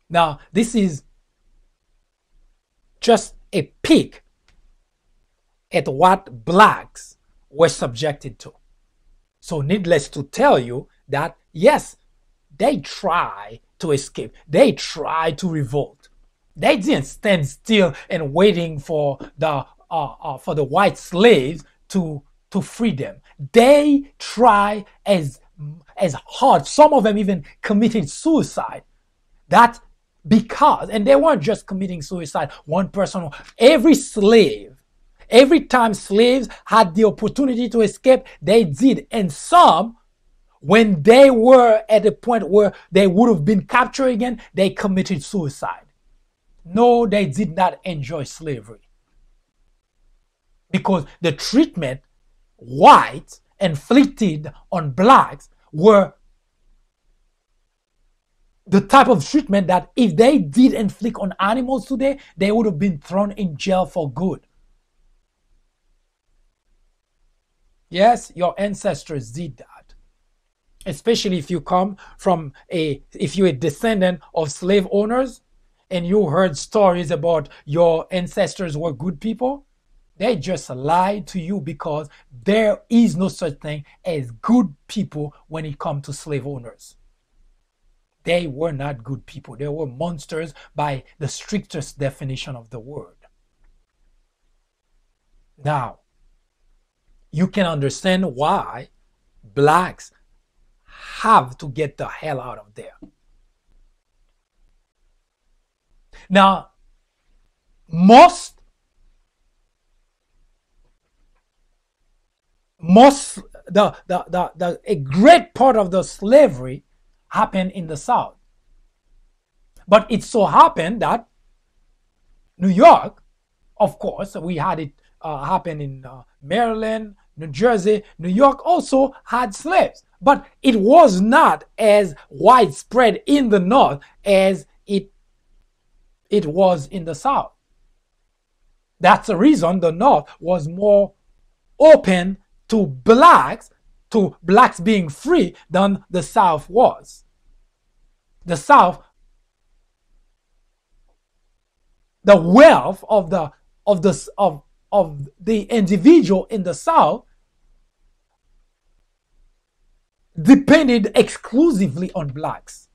Now, this is just a peek at what blacks were subjected to. So needless to tell you that, yes, they try to escape. They try to revolt. They didn't stand still and waiting for the white slaves to free them. They try as hard. Some of them even committed suicide. That because, and they weren't just committing suicide, one person, every time slaves had the opportunity to escape, they did. And some, when they were at a point where they would have been captured again, they committed suicide. No, they did not enjoy slavery. Because the treatment whites inflicted on blacks were the type of treatment that if they did inflict on animals today, they would have been thrown in jail for good. Yes, your ancestors did that. Especially if you come from if you're a descendant of slave owners and you heard stories about your ancestors were good people, they just lied to you, because there is no such thing as good people when it comes to slave owners. They were not good people. They were monsters by the strictest definition of the word. Now, you can understand why blacks have to get the hell out of there. Now, a great part of the slavery happened in the South. But it so happened that New York, of course, we had it happen in Maryland, New Jersey. New York also had slaves, but it was not as widespread in the North as it was in the South. That's the reason the North was more open to blacks being free than the South was. The South, the wealth of the individual in the South depended exclusively on blacks.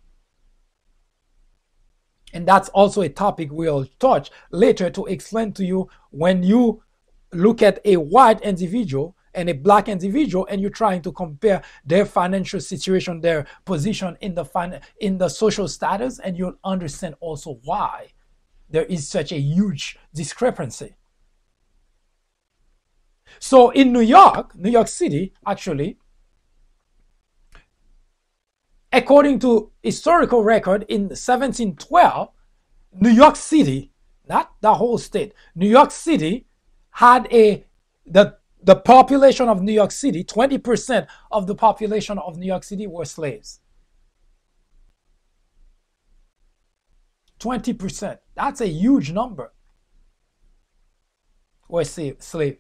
And that's also a topic we'll touch later to explain to you. When you look at a white individual and a black individual and you're trying to compare their financial situation, their position in the social status, and you'll understand also why there is such a huge discrepancy. So in New York City, actually, according to historical record, in 1712, New York City, not the whole state, New York City had the population of New York City, 20% of the population of New York City were slaves. 20%. That's a huge number. Were slave.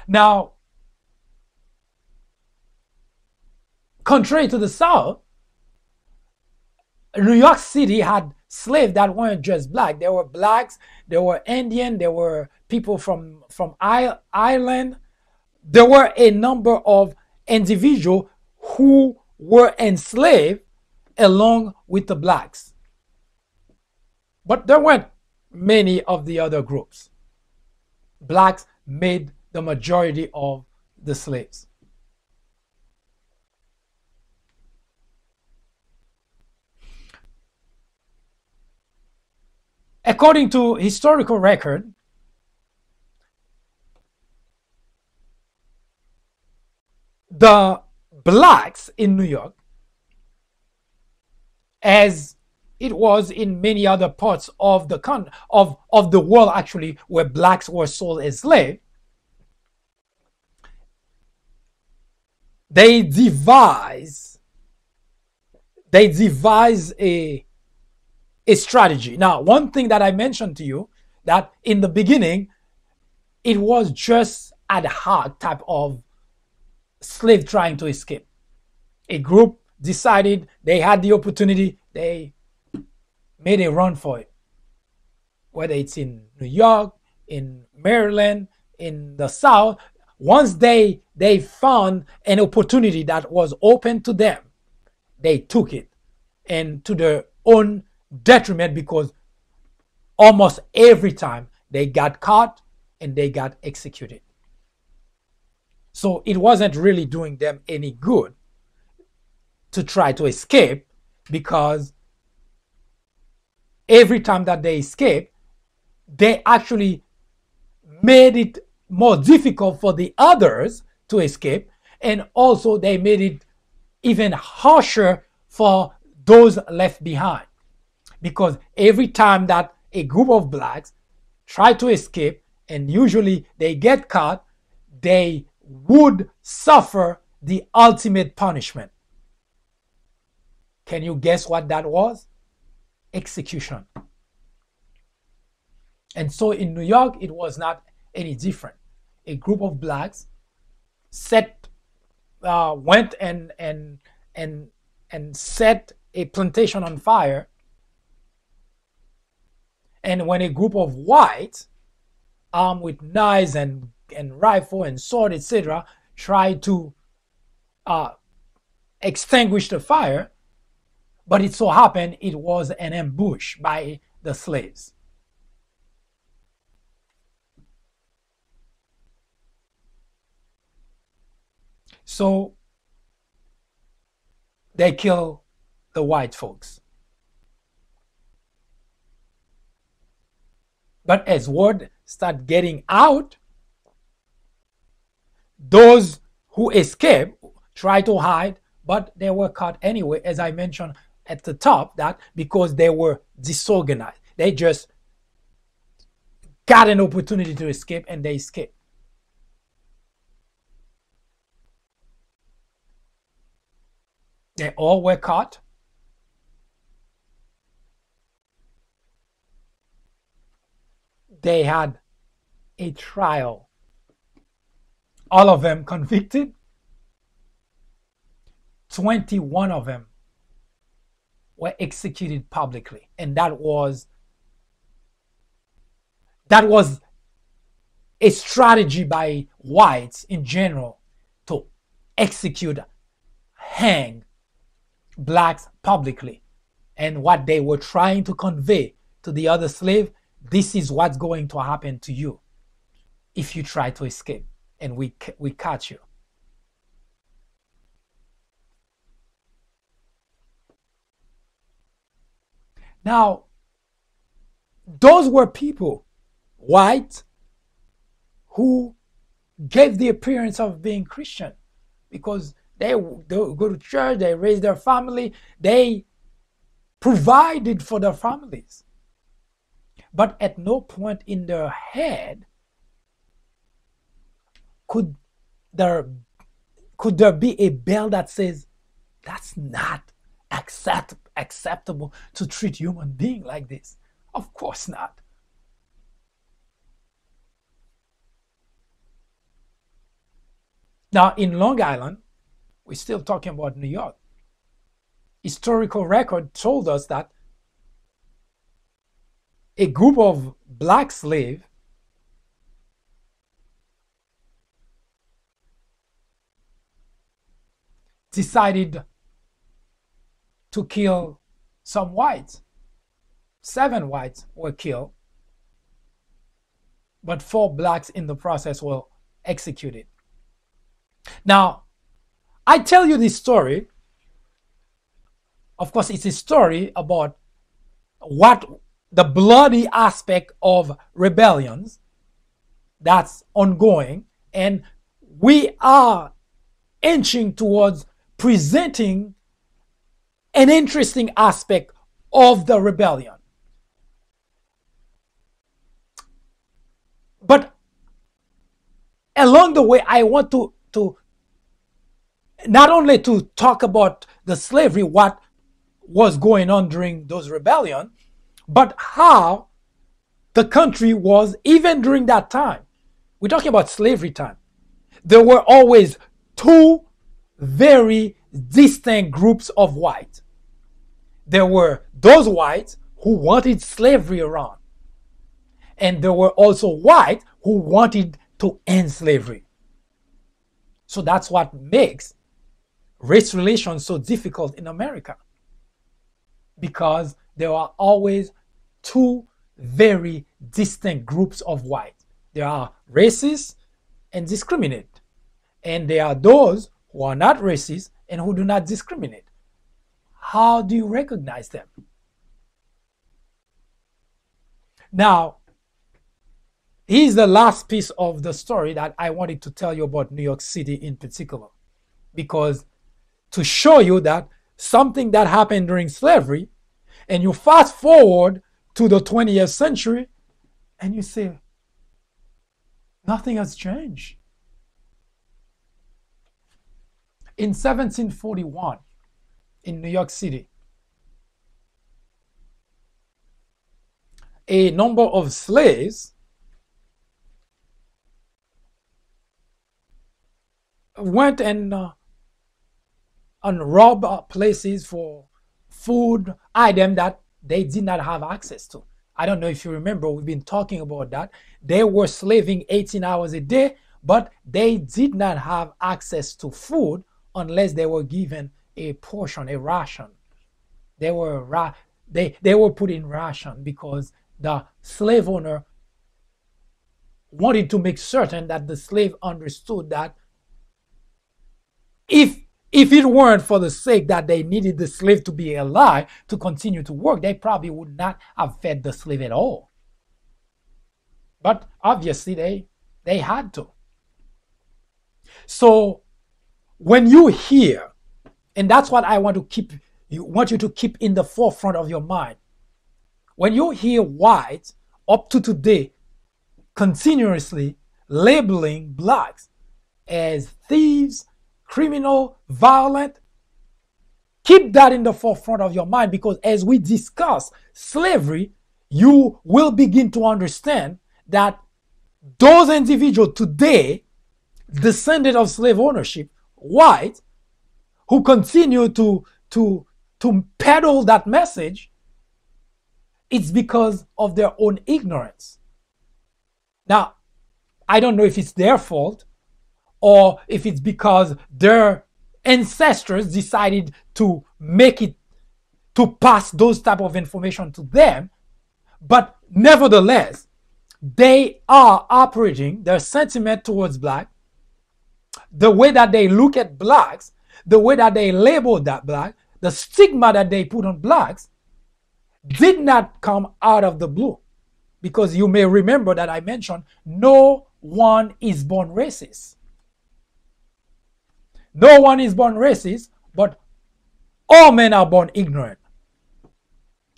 Now, contrary to the South, New York City had slaves that weren't just black. There were blacks, there were Indian, there were people from Ireland. There were a number of individuals who were enslaved along with the blacks. But there weren't many of the other groups. Blacks made the majority of the slaves. According to historical record, the blacks in New York, as it was in many other parts of the world actually, where blacks were sold as slaves, they devise a strategy. Now, one thing that I mentioned to you, that in the beginning it was just ad hoc type of slave trying to escape. A group decided they had the opportunity, they made a run for it. Whether it's in New York, in Maryland, in the South, once they found an opportunity that was open to them, they took it, and to their own detriment, because almost every time they got caught and they got executed. So it wasn't really doing them any good to try to escape, because every time that they escaped, they actually made it more difficult for the others to escape, and also they made it even harsher for those left behind, because every time that a group of blacks try to escape, and usually they get caught, they would suffer the ultimate punishment. Can you guess what that was? Execution. And so in New York, it was not any different. A group of blacks went and set a plantation on fire. And when a group of whites, armed with knives and rifle and sword, etc., tried to extinguish the fire, but it so happened it was an ambush by the slaves. So they kill the white folks. But as word started getting out, those who escaped tried to hide, but they were caught anyway, as I mentioned at the top, that because they were disorganized. They just got an opportunity to escape, and they escaped. They all were caught. They had a trial. All of them convicted. 21 of them were executed publicly, and that was a strategy by whites in general to hang blacks publicly. And what they were trying to convey to the other slave: this is what's going to happen to you if you try to escape, and we catch you. Now, those were people, white, who gave the appearance of being Christian, because they go to church, they raise their family, they provided for their families. But at no point in their head could there be a bell that says, that's not acceptable to treat human being like this. Of course not. Now, in Long Island, we're still talking about New York. Historical record told us that a group of black slaves decided to kill some whites. 7 whites were killed, but 4 blacks in the process were executed. Now, I tell you this story. Of course, it's a story about what the bloody aspect of rebellions that's ongoing, and we are inching towards presenting an interesting aspect of the rebellion. But along the way, I want to not only to talk about the slavery, what was going on during those rebellions, but how the country was, even during that time. We're talking about slavery time. There were always 2 very distinct groups of whites. There were those whites who wanted slavery around, and there were also whites who wanted to end slavery. So that's what makes race relations so difficult in America, because there are always 2 very distinct groups of whites. There are racist and discriminate, and there are those who are not racist and who do not discriminate. How do you recognize them? Now, here's the last piece of the story that I wanted to tell you about New York City in particular, because to show you that something that happened during slavery, and you fast forward to the 20th century and you say, nothing has changed. In 1741, in New York City, a number of slaves went and robbed places for food item that they did not have access to. I don't know if you remember, we've been talking about that. They were slaving 18 hours a day, but they did not have access to food unless they were given a portion, a ration. They were put in ration because the slave owner wanted to make certain that the slave understood that if it weren't for the sake that they needed the slave to be alive to continue to work, they probably would not have fed the slave at all. But obviously they had to. So when you hear, and that's what I want you to keep in the forefront of your mind. When you hear whites up to today continuously labeling blacks as thieves, criminal, violent, keep that in the forefront of your mind, because as we discuss slavery, you will begin to understand that those individuals today, descendants of slave ownership, white, who continue to peddle that message, it's because of their own ignorance. Now, I don't know if it's their fault or if it's because their ancestors decided to pass those type of information to them, but nevertheless, they are operating their sentiment towards black, the way that they look at blacks, the way that they label that black, the stigma that they put on blacks did not come out of the blue. Because you may remember that I mentioned no one is born racist. No one is born racist, but all men are born ignorant.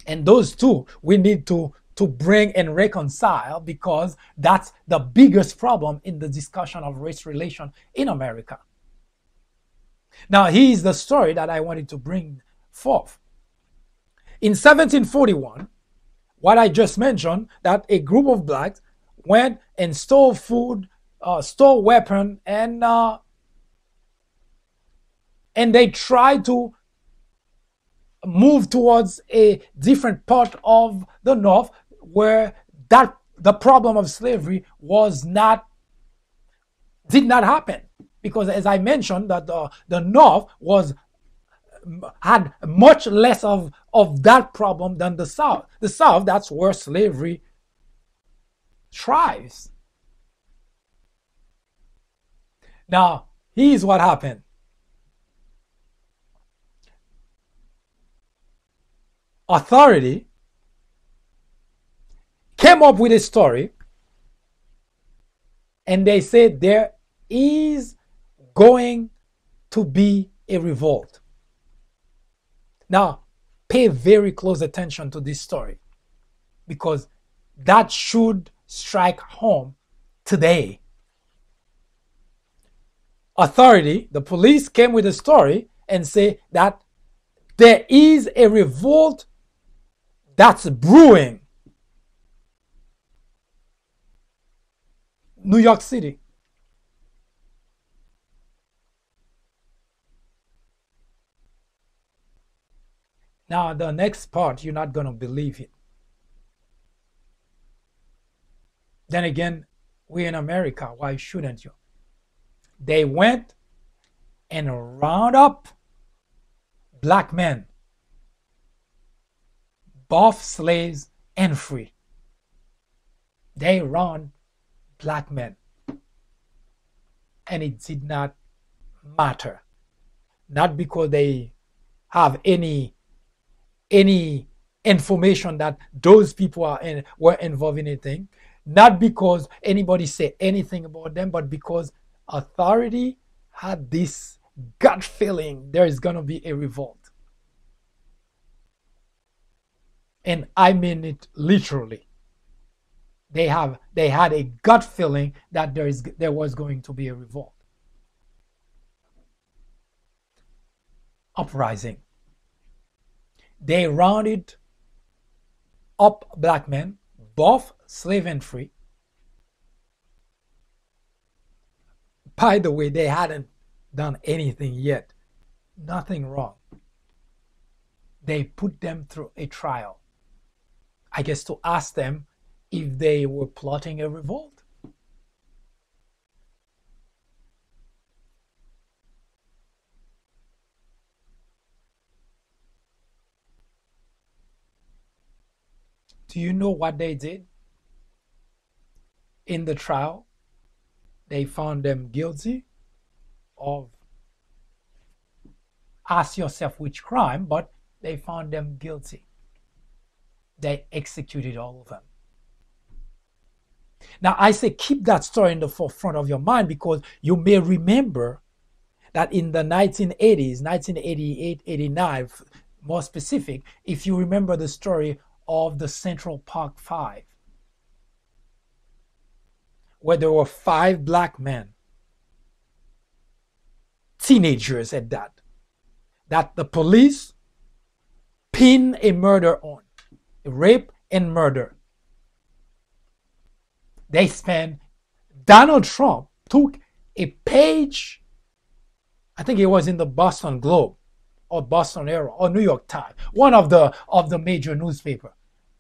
And those two we need to bring and reconcile, because that's the biggest problem in the discussion of race relation in America. Now, here's the story that I wanted to bring forth. In 1741, what I just mentioned, that a group of blacks went and stole food, stole weapons, and they tried to move towards a different part of the North where the problem of slavery did not happen. Because as I mentioned, that the North was had much less of that problem than the South. The South, that's where slavery thrives. Now, here's what happened. Authority came up with a story, and they said there is going to be a revolt. Now, pay very close attention to this story, because that should strike home today. Authority, the police, came with a story and say that there is a revolt that's brewing. New York City. Now, the next part, you're not going to believe it. Then again, we're in America. Why shouldn't you? They went and round up black men, both slaves and free. They round black men. And it did not matter. Not because they have any information that those people were involved in anything. Not because anybody said anything about them, but because authority had this gut feeling there is going to be a revolt. And I mean it literally. They had a gut feeling that there was going to be a revolt. Uprising. They rounded up black men, both slave and free. By the way, they hadn't done anything yet. Nothing wrong. They put them through a trial. I guess to ask them if they were plotting a revolt. Do you know what they did? In the trial, they found them guilty of, ask yourself which crime, but they found them guilty. They executed all of them. Now, I say keep that story in the forefront of your mind, because you may remember that in the 1980s, 1988, 89, more specific, if you remember the story of the Central Park Five, where there were 5 black men, teenagers at that the police pinned a murder on, rape and murder. They spent, Donald Trump took a page, I think it was in the Boston Globe or Boston Herald or New York Times, one of the major newspapers,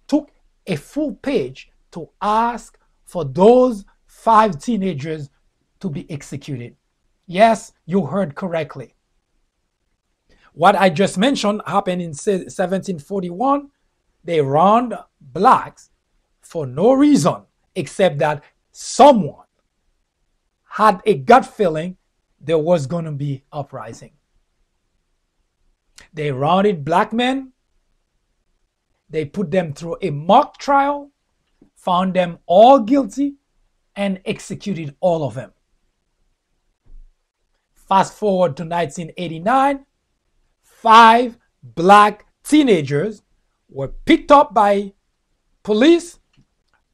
took a full page to ask for those 5 teenagers to be executed. Yes, you heard correctly. What I just mentioned happened in 1741. They round blacks for no reason except that someone had a gut feeling there was going to be uprising. They rounded black men. They put them through a mock trial, found them all guilty, and executed all of them. Fast forward to 1989, 5 black teenagers were picked up by police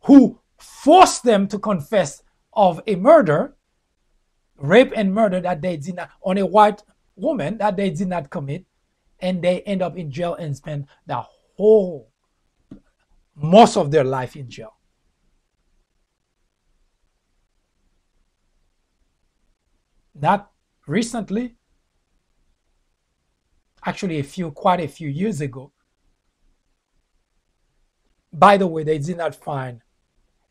who forced them to confess of a murder, rape and murder that they did not, on a white woman that they did not commit, and they end up in jail and spend most of their life in jail. Not recently, actually quite a few years ago. By the way, they did not find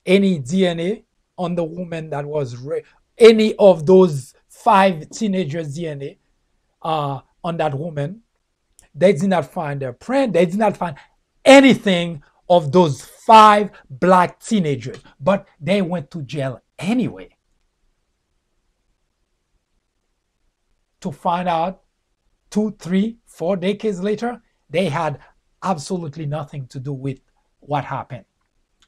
any DNA on the woman that was raped, any of those 5 teenagers' DNA on that woman. They did not find their print. They did not find anything of those 5 black teenagers, but they went to jail anyway. To find out 2, 3, 4 decades later, they had absolutely nothing to do with what happened.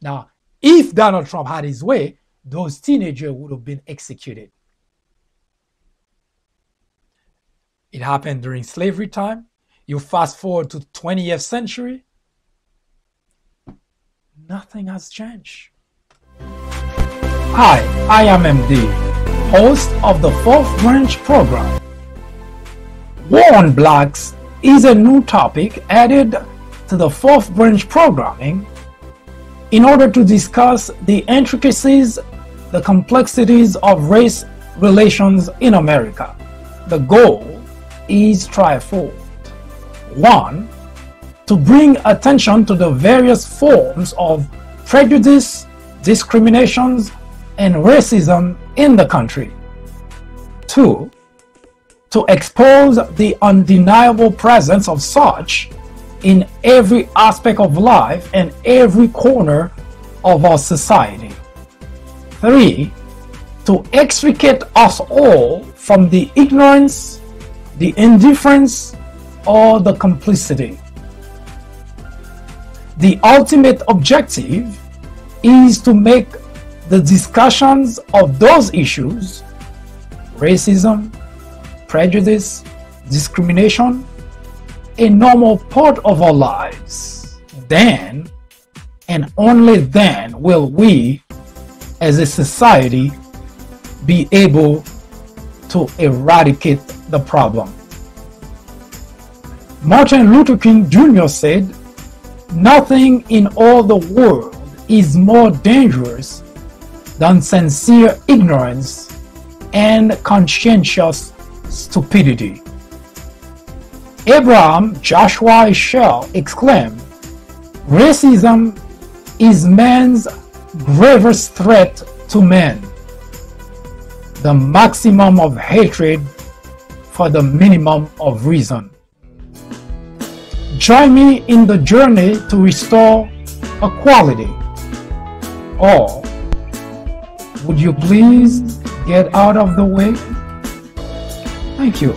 Now, if Donald Trump had his way, those teenagers would have been executed. It happened during slavery time. You fast forward to 20th century, nothing has changed. Hi, I am MD, host of the 4th Branch program. War on Blacks is a new topic added to the 4th Branch programming in order to discuss the intricacies, the complexities of race relations in America. The goal is threefold. 1. To bring attention to the various forms of prejudice, discriminations, and racism in the country. 2. To expose the undeniable presence of such in every aspect of life and every corner of our society. 3. To extricate us all from the ignorance, the indifference, or the complicity. The ultimate objective is to make the discussions of those issues, racism, prejudice, discrimination, a normal part of our lives. Then, and only then, will we, as a society, be able to eradicate the problem. Martin Luther King Jr. said, "Nothing in all the world is more dangerous than sincere ignorance and conscientious stupidity." Abraham Joshua Heschel exclaimed, "Racism is man's gravest threat to man, the maximum of hatred for the minimum of reason." Join me in the journey to restore equality. Or would you please get out of the way? Thank you.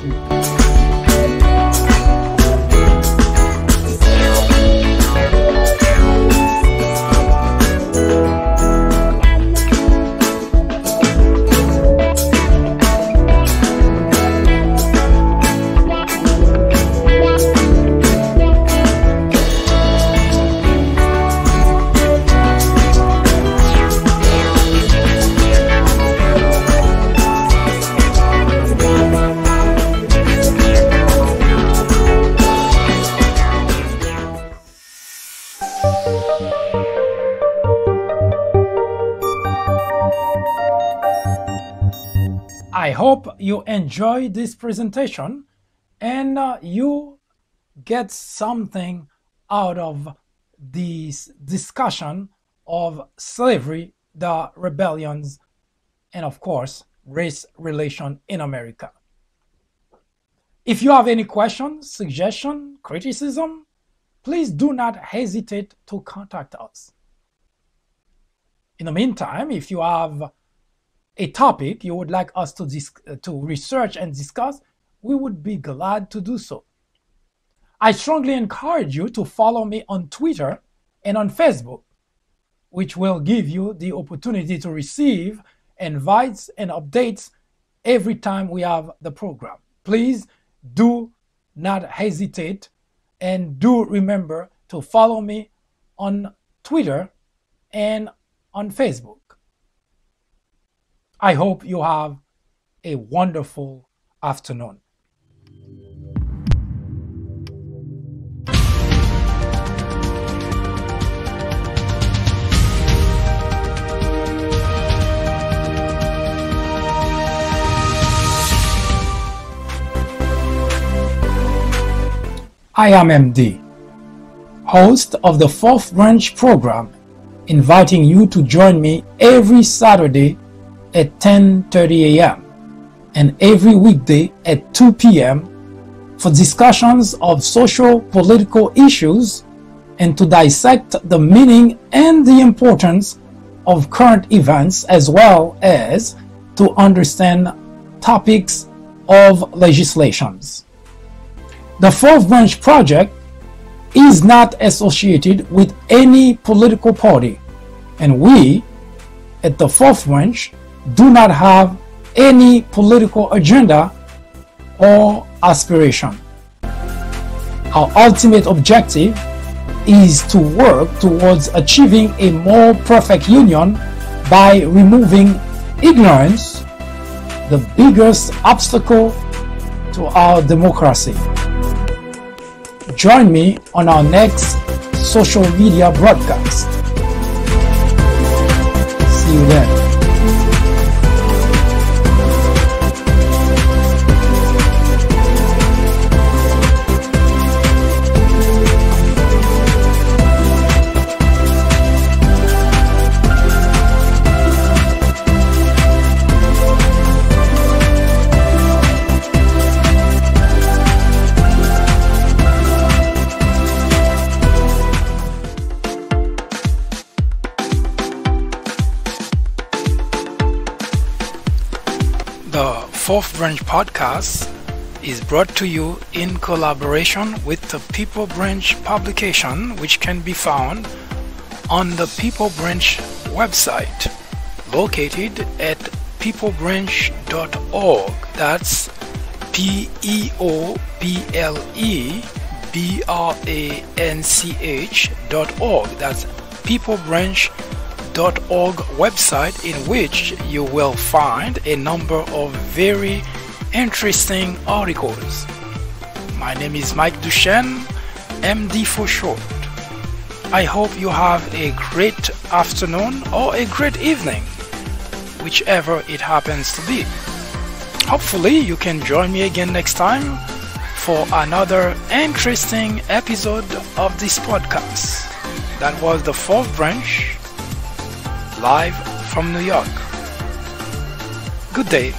I hope you enjoy this presentation and you get something out of this discussion of slavery, the rebellions, and of course, race relation in America. If you have any questions, suggestion, criticism, please do not hesitate to contact us. In the meantime, if you have a topic you would like us to research and discuss, we would be glad to do so. I strongly encourage you to follow me on Twitter and on Facebook, which will give you the opportunity to receive invites and updates every time we have the program. Please do not hesitate and do remember to follow me on Twitter and on Facebook. I hope you have a wonderful afternoon. I am MD, host of the 4th Branch program, inviting you to join me every Saturday at 10:30 a.m. and every weekday at 2 p.m. for discussions of social political issues and to dissect the meaning and the importance of current events, as well as to understand topics of legislations. The Fourth Branch Project is not associated with any political party, and we at the Fourth Branch do not have any political agenda or aspiration. Our ultimate objective is to work towards achieving a more perfect union by removing ignorance, the biggest obstacle to our democracy. Join me on our next social media broadcast. See you then. The Fourth Branch Podcast is brought to you in collaboration with the People Branch publication, which can be found on the People Branch website, located at peoplebranch.org. That's peoplebranch.org. That's peoplebranch.org website, in which you will find a number of very interesting articles. My name is Mike Duchesne, MD for short. I hope you have a great afternoon or a great evening, whichever it happens to be. Hopefully you can join me again next time for another interesting episode of this podcast. That was the Fourth Branch, live from New York. Good day.